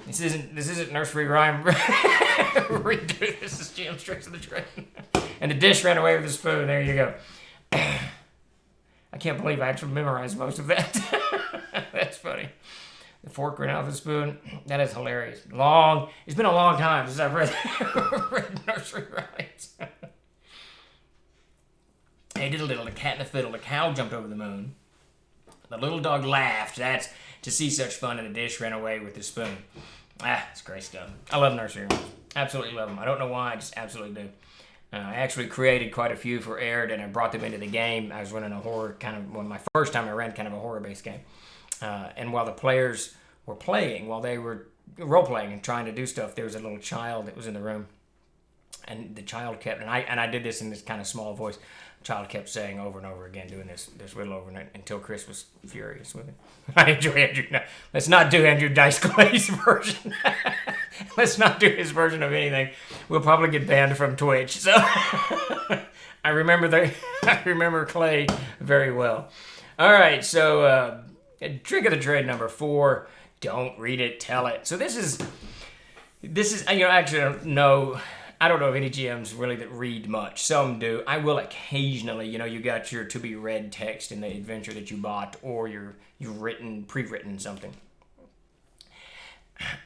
This isn't nursery rhyme. Redo this is Jim's Tricks of the Trade. And the dish ran away with the spoon. There you go. I can't believe I actually memorized most of that. That's funny. The fork ran out of the spoon. That is hilarious. It's been a long time since I've read nursery rhymes. Hey, diddle diddle, the cat and the fiddle, the cow jumped over the moon. The little dog laughed. That's to see such fun, and the dish ran away with the spoon. It's great stuff. I love nursery rhymes. Absolutely love them. I don't know why, I just absolutely do. I actually created quite a few for aired, and I brought them into the game. I was running a horror my first time I ran kind of a horror-based game. And while the players were playing, while they were role-playing and trying to do stuff, there was a little child that was in the room. And the child kept, and I did this in this kind of small voice, the child kept saying over and over again, doing this riddle over and over, until Chris was furious with it. I enjoy Andrew. Let's not do Andrew Dice Clay's version. Let's not do his version of anything. We'll probably get banned from Twitch. So I remember Clay very well. All right, so trick of the trade number 4, don't read it, tell it. So this is actually I don't know of any GMs really that read much. Some do. I will occasionally, you got your to be read text in the adventure that you bought, or you've pre-written something.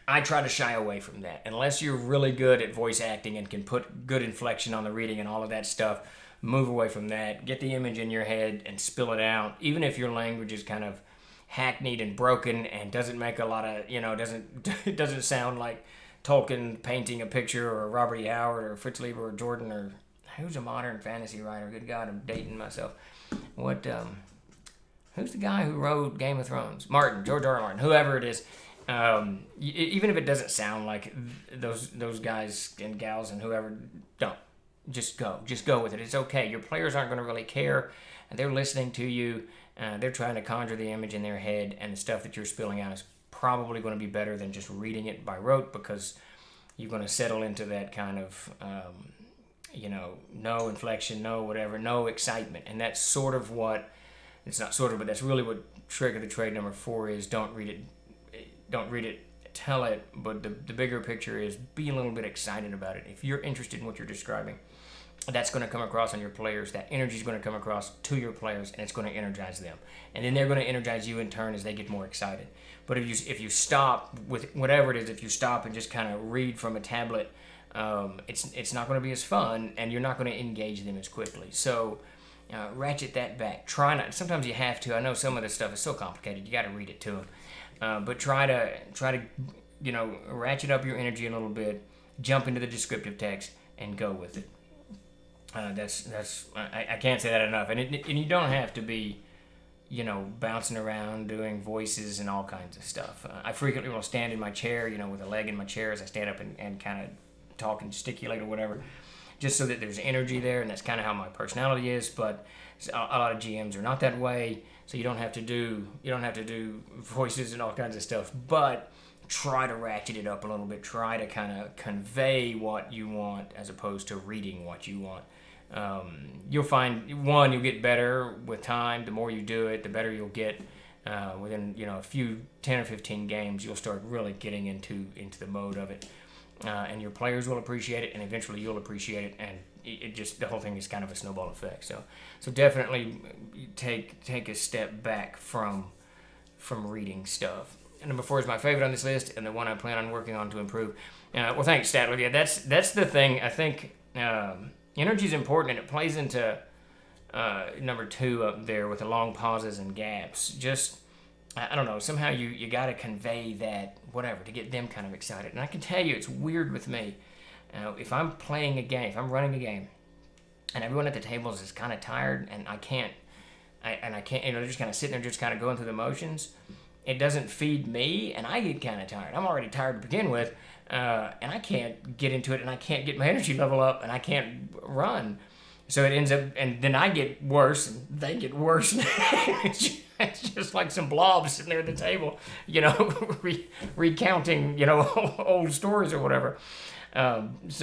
I try to shy away from that. Unless you're really good at voice acting and can put good inflection on the reading and all of that stuff, move away from that. Get the image in your head and spill it out. Even if your language is kind of hackneyed and broken and doesn't make a lot of, doesn't sound like Tolkien painting a picture, or Robert E. Howard, or Fritz Lieber, or Jordan, or who's a modern fantasy writer? Good God, I'm dating myself. Who's the guy who wrote Game of Thrones? George R. R. Martin, whoever it is. Even if it doesn't sound like those guys and gals and whoever, don't. Just go with it. It's okay. Your players aren't going to really care. They're listening to you. They're trying to conjure the image in their head, and the stuff that you're spilling out is probably going to be better than just reading it by rote, because you're going to settle into that kind of, no inflection, no whatever, no excitement. And that's sort of what, it's not sort of, but that's really what trick of the trade number 4 is. Don't read it tell it, but the bigger picture is be a little bit excited about it. If you're interested in what you're describing, that's going to come across on your players. That energy is going to come across to your players, and it's going to energize them. And then they're going to energize you in turn as they get more excited. But if you stop with whatever it is, if you stop and just kind of read from a tablet, it's not going to be as fun, and you're not going to engage them as quickly. So ratchet that back. Try not. Sometimes you have to. I know some of this stuff is so complicated. You got to read it to them. But try to ratchet up your energy a little bit. Jump into the descriptive text and go with it. I can't say that enough. And you don't have to be, bouncing around doing voices and all kinds of stuff. I frequently will stand in my chair, with a leg in my chair as I stand up and kind of talk and gesticulate or whatever, just so that there's energy there, and that's kind of how my personality is. But a lot of GMs are not that way, so you don't have to do voices and all kinds of stuff. But try to ratchet it up a little bit. Try to kind of convey what you want as opposed to reading what you want. You'll find, you'll get better with time. The more you do it, the better you'll get. Within a few 10 or 15 games, you'll start really getting into the mode of it, and your players will appreciate it, and eventually you'll appreciate it, and it just, the whole thing is kind of a snowball effect. So definitely take a step back from reading stuff. And number 4 is my favorite on this list, and the one I plan on working on to improve. Well, thanks, Statler. Yeah, that's the thing. I think energy is important, and it plays into number 2 up there with the long pauses and gaps. Just, I don't know, somehow you got to convey that, whatever, to get them kind of excited. And I can tell you, it's weird with me. If I'm playing a game, if I'm running a game, and everyone at the tables is kind of tired, and I can't, they're just kind of sitting there, just kind of going through the motions, it doesn't feed me, and I get kind of tired. I'm already tired to begin with, and I can't get into it, and I can't get my energy level up, and I can't run. So it ends up, and then I get worse, and they get worse. It's just like some blobs sitting there at the table, recounting, old stories or whatever. It's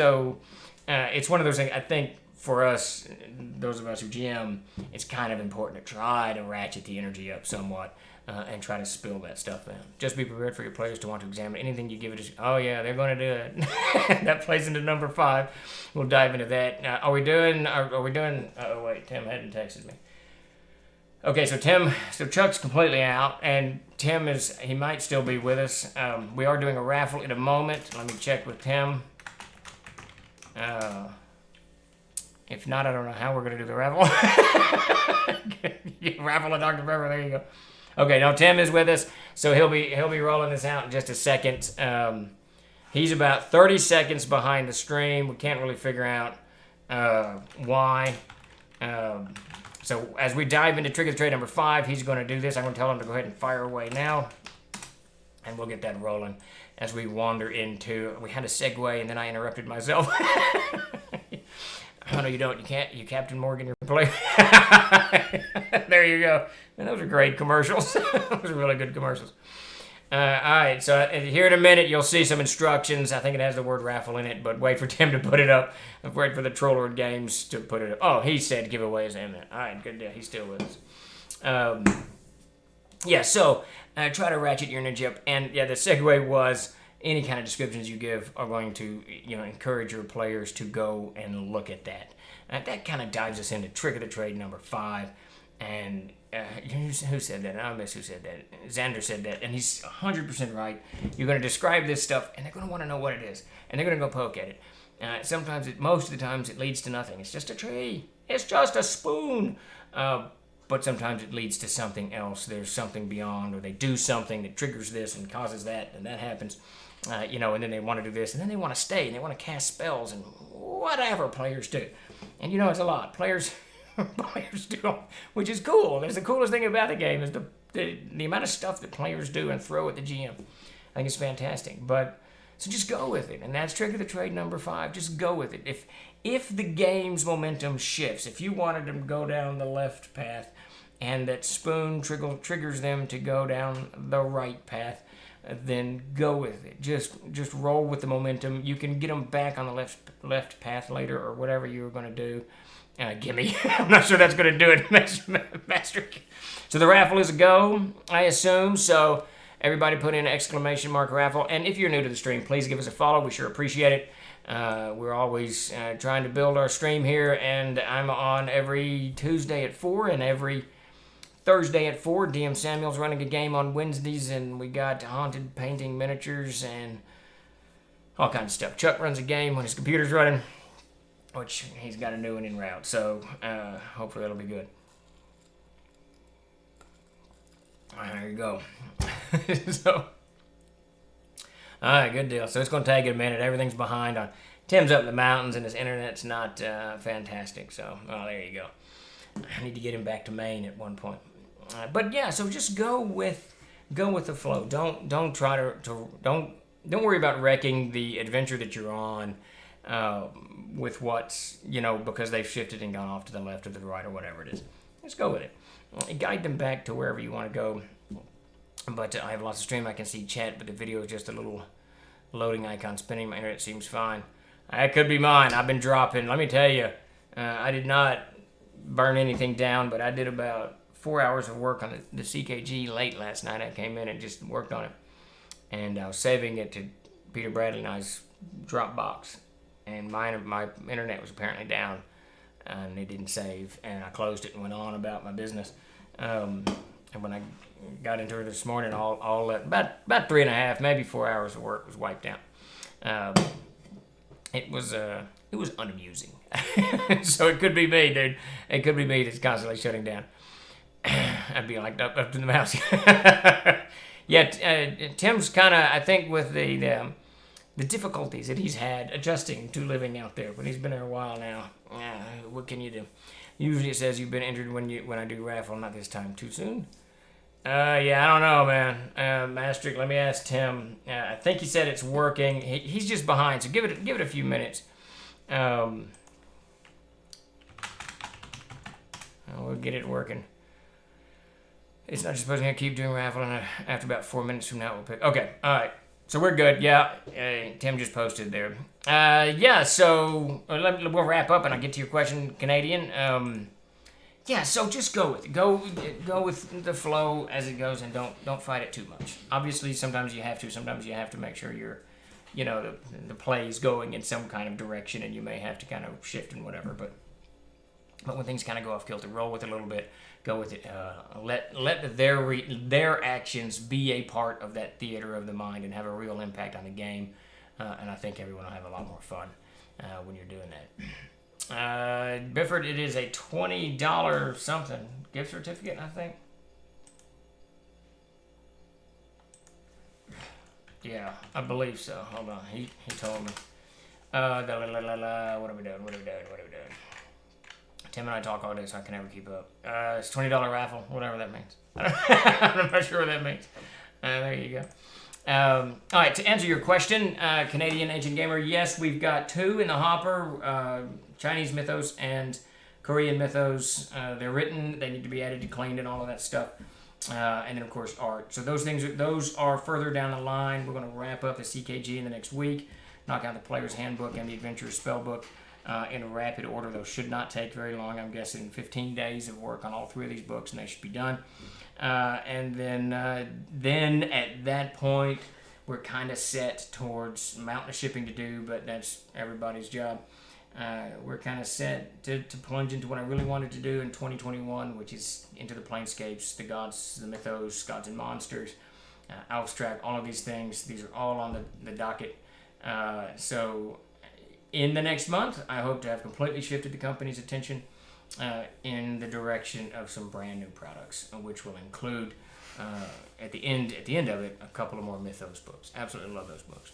one of those things, I think, for us, those of us who GM, it's kind of important to try to ratchet the energy up somewhat. And try to spill that stuff in. Just be prepared for your players to want to examine anything you give it. Oh yeah, they're going to do it. That plays into number 5. We'll dive into that. Are we doing? Oh wait, Tim hadn't texted me. Okay, so Chuck's completely out, and Tim he might still be with us. We are doing a raffle in a moment. Let me check with Tim. If not, I don't know how we're going to do the raffle. Raffle a Dr. Pepper. There you go. Okay, now Tim is with us, so he'll be rolling this out in just a second. He's about 30 seconds behind the stream. We can't really figure out why. So as we dive into Trick or Trade number 5, he's going to do this. I'm going to tell him to go ahead and fire away now, and we'll get that rolling as we wander into. We had a segue, and then I interrupted myself. Oh, no, you don't. You can't. You Captain Morgan, your player. There you go. Man, those are great commercials. Those are really good commercials. All right, so here in a minute, you'll see some instructions. I think it has the word raffle in it, but wait for Tim to put it up. Wait for the Trollord Games to put it up. Oh, he said giveaways in it. All right, good deal. He's still with us. So try to ratchet your energy up. And, the segue was any kind of descriptions you give are going to, encourage your players to go and look at that. That kind of dives us into Trick of the Trade number 5. And who said that? I miss who said that. Xander said that, and he's 100% right. You're going to describe this stuff, and they're going to want to know what it is, and they're going to go poke at it. Most of the times, it leads to nothing. It's just a tree. It's just a spoon. But sometimes it leads to something else. There's something beyond, or they do something that triggers this and causes that, and that happens. And then they want to do this, and then they want to stay, and they want to cast spells, and whatever players do. And it's a lot. Players do, which is cool. That's the coolest thing about the game is the amount of stuff that players do and throw at the GM. I think it's fantastic. So just go with it, and that's Trick of the Trade number 5. Just go with it. If the game's momentum shifts, if you wanted them to go down the left path, and that spoon triggers them to go down the right path, then go with it. Just roll with the momentum. You can get them back on the left path later, or whatever you were going to do. Gimme. I'm not sure that's going to do it, Master. So the raffle is a go, I assume. So Everybody put in exclamation mark raffle. And if you're new to the stream, please give us a follow. We sure appreciate it. We're always trying to build our stream here, and I'm on every Tuesday at 4 and every Thursday at 4. DM Samuel's running a game on Wednesdays, and we got haunted painting miniatures and all kinds of stuff. Chuck runs a game when his computer's running, which he's got a new one en route, so hopefully it'll be good. There you go. So, all right, good deal. So it's going to take a minute. Everything's behind on. Tim's up in the mountains, and his internet's not fantastic. So, well, there you go. I need to get him back to Maine at one point. But yeah, so just go with the flow. Don't try to don't worry about wrecking the adventure that you're on with what's, because they've shifted and gone off to the left or the right or whatever it is. Just go with it. Guide them back to wherever you want to go. But I have lots of stream. I can see chat, but the video is just a little loading icon spinning. My internet seems fine. That could be mine. I've been dropping. Let me tell you, I did not burn anything down, but I did about 4 hours of work on the CKG late last night. I came in and just worked on it. And I was saving it to Peter Bradley and I's Dropbox. And my internet was apparently down, and it didn't save. And I closed it and went on about my business. And when I got into it this morning, all that, about 3.5, maybe 4 hours of work was wiped out. It was unamusing. So it could be me, dude. It could be me that's constantly shutting down. I'd be like up to the mouse. Yeah, Tim's kind of, I think, with the difficulties that he's had adjusting to living out there, but he's been there a while now. What can you do? Usually it says you've been injured when I do raffle, not this time. Too soon? Yeah, I don't know, man. Mastrick, let me ask Tim. I think he said it's working. He's just behind, so give it a few minutes. We'll get it working. It's not just supposed to keep doing raffle, and after about 4 minutes from now, we'll pick. Okay, all right. So we're good. Yeah, Tim just posted there. Yeah, so we'll wrap up, and I'll get to your question, Canadian. Yeah, so just go with it. Go with the flow as it goes, and don't fight it too much. Obviously, sometimes you have to. Sometimes you have to make sure the play is going in some kind of direction, and you may have to kind of shift and whatever. But when things kind of go off kilter, roll with it a little bit. Go with it. Let their actions be a part of that theater of the mind and have a real impact on the game. And I think everyone will have a lot more fun when you're doing that. Bifford, it is a $20 something gift certificate, I think. Yeah, I believe so. Hold on, he told me. What are we doing? Tim and I talk all day, so I can never keep up. It's $20 raffle, whatever that means. I'm not sure what that means. There you go. All right, to answer your question, Canadian Ancient Gamer, yes, we've got 2 in the hopper, Chinese Mythos and Korean Mythos. They're written, they need to be edited, cleaned, and all of that stuff. And then, of course, art. So those are further down the line. We're going to wrap up the CKG in the next week, knock out the Player's Handbook and the Adventurer's Spellbook. In a rapid order. Those should not take very long. I'm guessing 15 days of work on all 3 of these books, and they should be done. And then at that point, we're kind of set towards mountain of shipping to do, but that's everybody's job. We're kind of set to plunge into what I really wanted to do in 2021, which is into the Planescapes, the gods, the mythos, gods and monsters, Abstract, all of these things. These are all on the docket. So in the next month, I hope to have completely shifted the company's attention in the direction of some brand new products, which will include, at the end of it, a couple of more Mythos books. Absolutely love those books.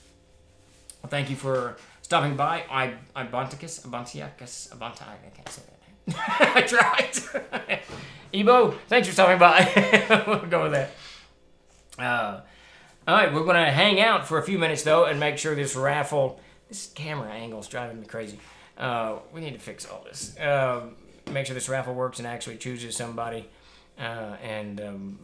Well, thank you for stopping by. I can't say that name. I tried. Ebo, thanks for stopping by. We'll go with that. All right, we're going to hang out for a few minutes, though, and make sure this raffle... This camera angle is driving me crazy. We need to fix all this. Make sure this raffle works and actually chooses somebody. And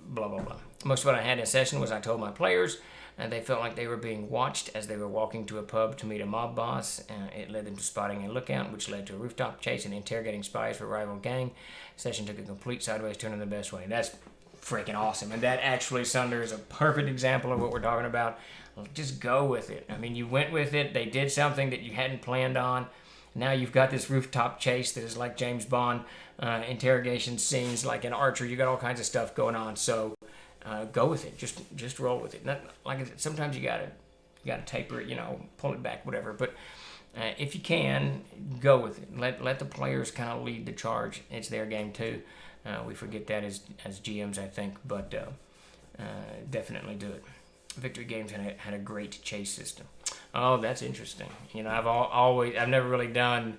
blah, blah, blah. Most of what I had in session was I told my players, and they felt like they were being watched as they were walking to a pub to meet a mob boss. It led them to spotting a lookout, which led to a rooftop chase and interrogating spies for a rival gang. Session took a complete sideways turn in the best way. That's freaking awesome. And that actually, Sunder, is a perfect example of what we're talking about. Just go with it. I mean, you went with it. They did something that you hadn't planned on. Now you've got this rooftop chase that is like James Bond interrogation scenes, like in Archer. You got all kinds of stuff going on. So go with it. Just roll with it. Not, like I said, sometimes you gotta taper it. Pull it back, whatever. But if you can, go with it. Let the players kind of lead the charge. It's their game too. We forget that as GMs, I think, but definitely do it. Victory Games had a great chase system. Oh, that's interesting. I've never really done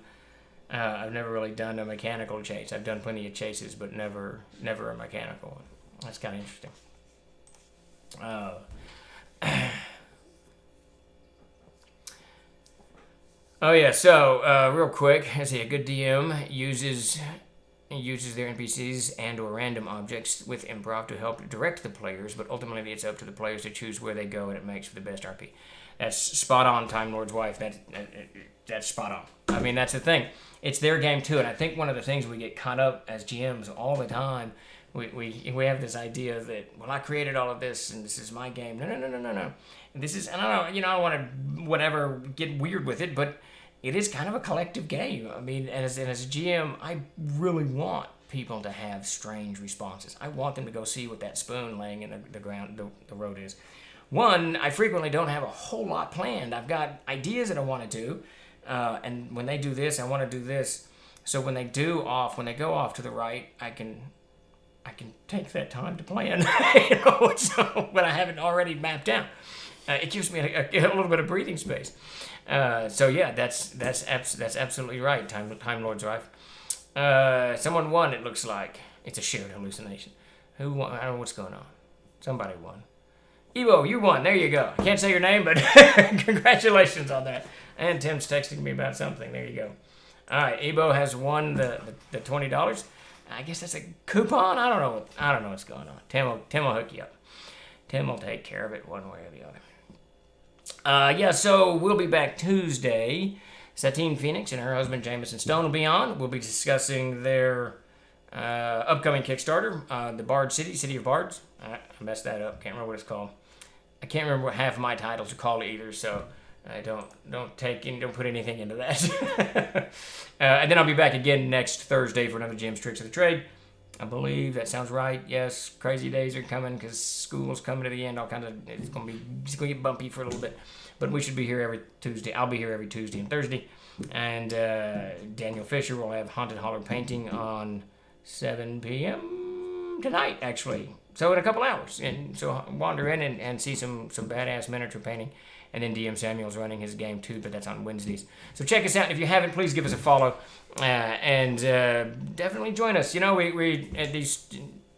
a mechanical chase. I've done plenty of chases, but never a mechanical one. That's kind of interesting. Oh yeah. So real quick, I see a good DM uses their NPCs and/or random objects with improv to help direct the players, but ultimately it's up to the players to choose where they go, and it makes for the best RP. That's spot on, Time Lord's wife. That's spot on. I mean, that's the thing. It's their game too, and I think one of the things we get caught up as GMs all the time, we have this idea that, well, I created all of this and this is my game. No. This is, and I don't want to whatever get weird with it, but it is kind of a collective game. I mean, as a GM, I really want people to have strange responses. I want them to go see what that spoon laying in the ground, the road is. One, I frequently don't have a whole lot planned. I've got ideas that I want to do, and when they do this, I want to do this. So when they go off to the right, I can take that time to plan. So when I haven't already mapped out, it gives me a little bit of breathing space. So yeah, that's absolutely right. Time Lord's wife. Someone won. It looks like it's a shared hallucination. Who won? I don't know what's going on. Somebody won. Evo, you won. There you go. I can't say your name, but congratulations on that. And Tim's texting me about something. There you go. All right, Evo has won the $20. I guess that's a coupon. I don't know what's going on. Tim will hook you up. Tim will take care of it one way or the other. So we'll be back Tuesday. Satine Phoenix and her husband Jameson Stone will be on. We'll be discussing their upcoming Kickstarter, the Bard City of Bards. I messed that up. Can't remember what it's called. I can't remember what half of my titles are called either, so don't put anything into that. And then I'll be back again next Thursday for another Jim's Tricks of the Trade. I believe that sounds right. Yes, crazy days are coming because school's coming to the end. It's gonna get bumpy for a little bit, but we should be here every Tuesday. I'll be here every Tuesday and Thursday, and Daniel Fisher will have Haunted Holler painting on 7 p.m. tonight, actually. So in a couple hours, and so wander in and see some badass miniature painting. And then DM Samuel's running his game too, but that's on Wednesdays. So check us out. If you haven't, please give us a follow. And definitely join us. We these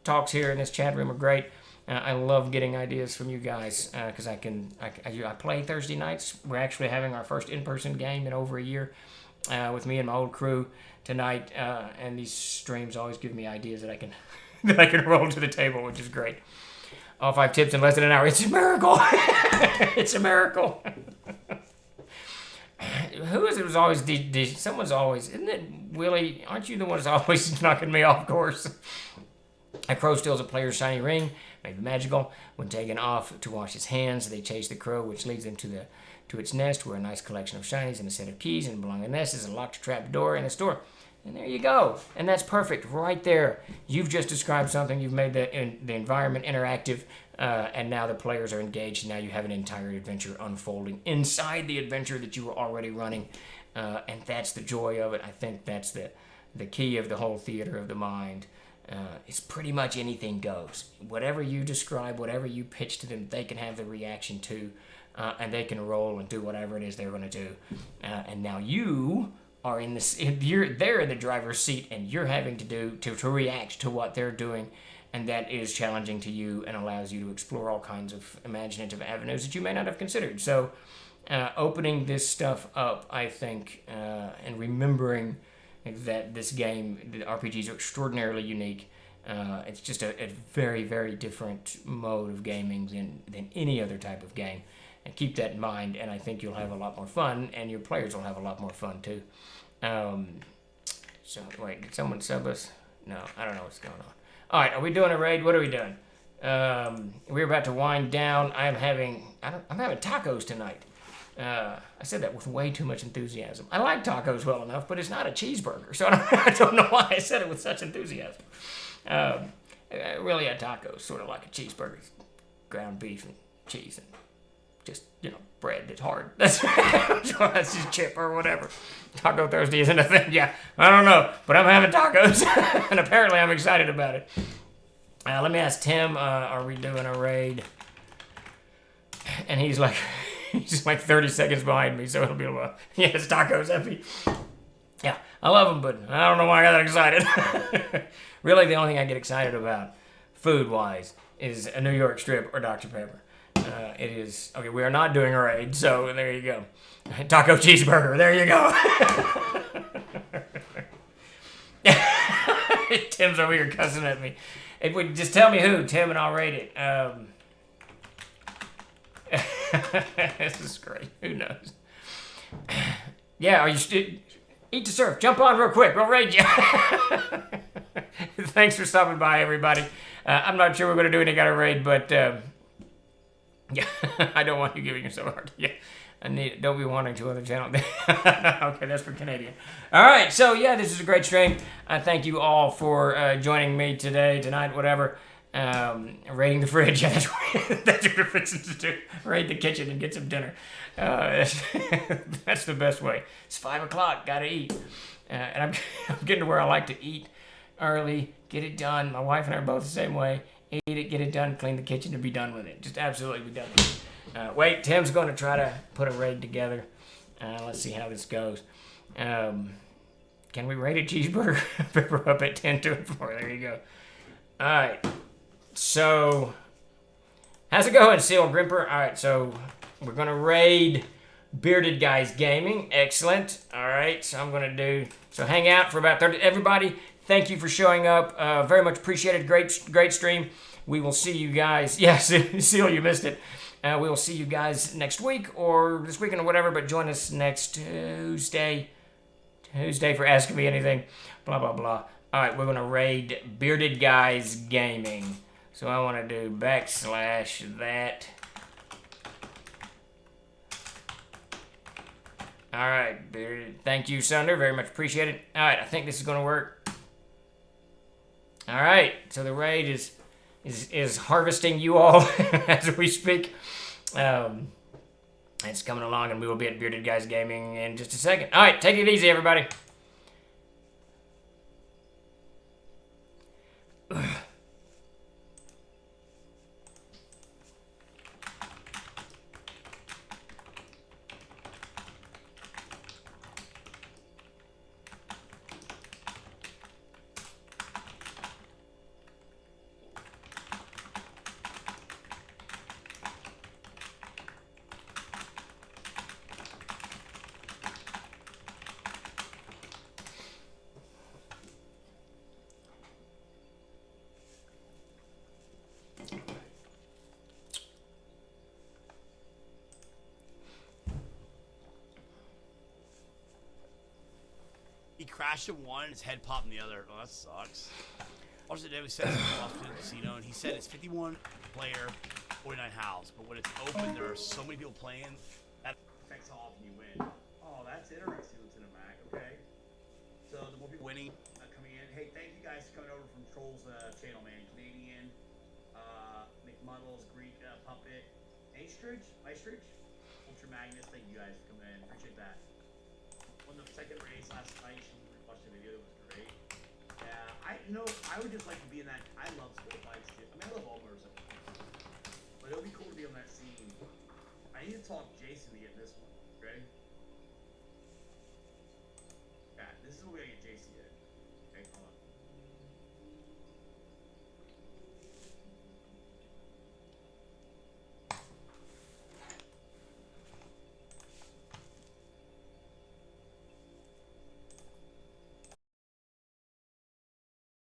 talks here in this chat room are great. I love getting ideas from you guys because I play Thursday nights. We're actually having our first in-person game in over a year with me and my old crew tonight. And these streams always give me ideas that I can roll to the table, which is great. All 5 tips in less than an hour. It's a miracle. It's a miracle. Who is it? Was always someone's always, isn't it Willie? Aren't you the one that's always knocking me off course? A crow steals a player's shiny ring, maybe magical. When taken off to wash his hands, they chase the crow, which leads them to its nest, where a nice collection of shinies and a set of keys and belonging nest is a locked trap door in a store. And there you go. And that's perfect right there. You've just described something. You've made the environment interactive, and now the players are engaged. Now you have an entire adventure unfolding inside the adventure that you were already running. And that's the joy of it. I think that's the key of the whole theater of the mind. It's pretty much anything goes. Whatever you describe, whatever you pitch to them, they can have the reaction to, and they can roll and do whatever it is they're going to do. And now you are they're in the driver's seat, and you're having to react to what they're doing, and that is challenging to you and allows you to explore all kinds of imaginative avenues that you may not have considered. So opening this stuff up, I think, and remembering that this game, the RPGs are extraordinarily unique. It's just a very, very different mode of gaming than any other type of game. And keep that in mind, and I think you'll have a lot more fun, and your players will have a lot more fun too. So wait, did someone sub us? No, I don't know what's going on. All right, are we doing a raid? What are we doing? We're about to wind down. I'm having tacos tonight. I said that with way too much enthusiasm. I like tacos well enough, but it's not a cheeseburger, so I don't know why I said it with such enthusiasm. Really, a taco is sort of like a cheeseburger, ground beef and cheese and just, bread that's hard. That's just chip or whatever. Taco Thursday isn't a thing. Yeah, I don't know, but I'm having tacos, and apparently I'm excited about it. Let me ask Tim, are we doing a raid? And he's like 30 seconds behind me, so it'll be a while. Yeah, it's tacos, Effie. Yeah, I love them, but I don't know why I got that excited. Really, the only thing I get excited about, food-wise, is a New York strip or Dr. Pepper. It is, okay, we are not doing a raid, so there you go. Taco cheeseburger, there you go. Tim's over here cussing at me. If we just tell me who, Tim, and I'll rate it. This is great. Who knows? Yeah, are you eat to serve? Jump on real quick. We'll raid you. Thanks for stopping by, everybody. I'm not sure we're going to do any kind of raid, but yeah, I don't want you giving it so hard. Yeah, don't be wanting to other channel. Okay, that's for Canadian. All right, so yeah, this is a great stream. I thank you all for joining me today, tonight, whatever. Raiding the fridge. Yeah, that's what we're fixing to do. Raid the kitchen and get some dinner. That's the best way. It's 5 o'clock. Gotta eat. And I'm getting to where I like to eat early, get it done. My wife and I are both the same way. Eat it, get it done, clean the kitchen, and be done with it. Just absolutely be done with it. Wait, Tim's going to try to put a raid together. Let's see how this goes. Can we raid a cheeseburger? We're up at 10 to 4. There you go. All right. So, how's it going, Seal Grimper? All right, so we're going to raid Bearded Guys Gaming. Excellent. All right, so I'm going to do... So hang out for about 30... Everybody, thank you for showing up. Very much appreciated. Great stream. We will see you guys... Yes, Seal, you missed it. We will see you guys next week or this weekend or whatever, but join us next Tuesday for Asking Me Anything. Blah, blah, blah. All right, we're going to raid Bearded Guys Gaming. So I want to do /that. All right, thank you, Sunder. Very much appreciated. All right, I think this is going to work. All right, so the raid is harvesting you all as we speak. It's coming along, and we will be at Bearded Guys Gaming in just a second. All right, take it easy, everybody. He crashed in one and his head popped in the other. Oh, that sucks. Also, today we set something off to the casino, and he said it's 51 player, 49 house. But when it's open, there are so many people playing that affects how often you win. Oh, that's interesting, Lieutenant Mac. Okay. So the more people Winning. coming in. Hey, thank you guys for coming over from Troll's channel, man. Canadian, McMuddles, Greek Puppet, Maestridge, Ultra Magnus. Thank you guys for coming in. Appreciate that. Won the second race last night. She watched the video. It was great. Yeah, I would just like to be in that. I love sport bikes too. I mean, I love all motorcycles. But it would be cool to be on that scene. I need to talk Jason to get this one. Ready? Yeah, this is what we gotta get Jason to get.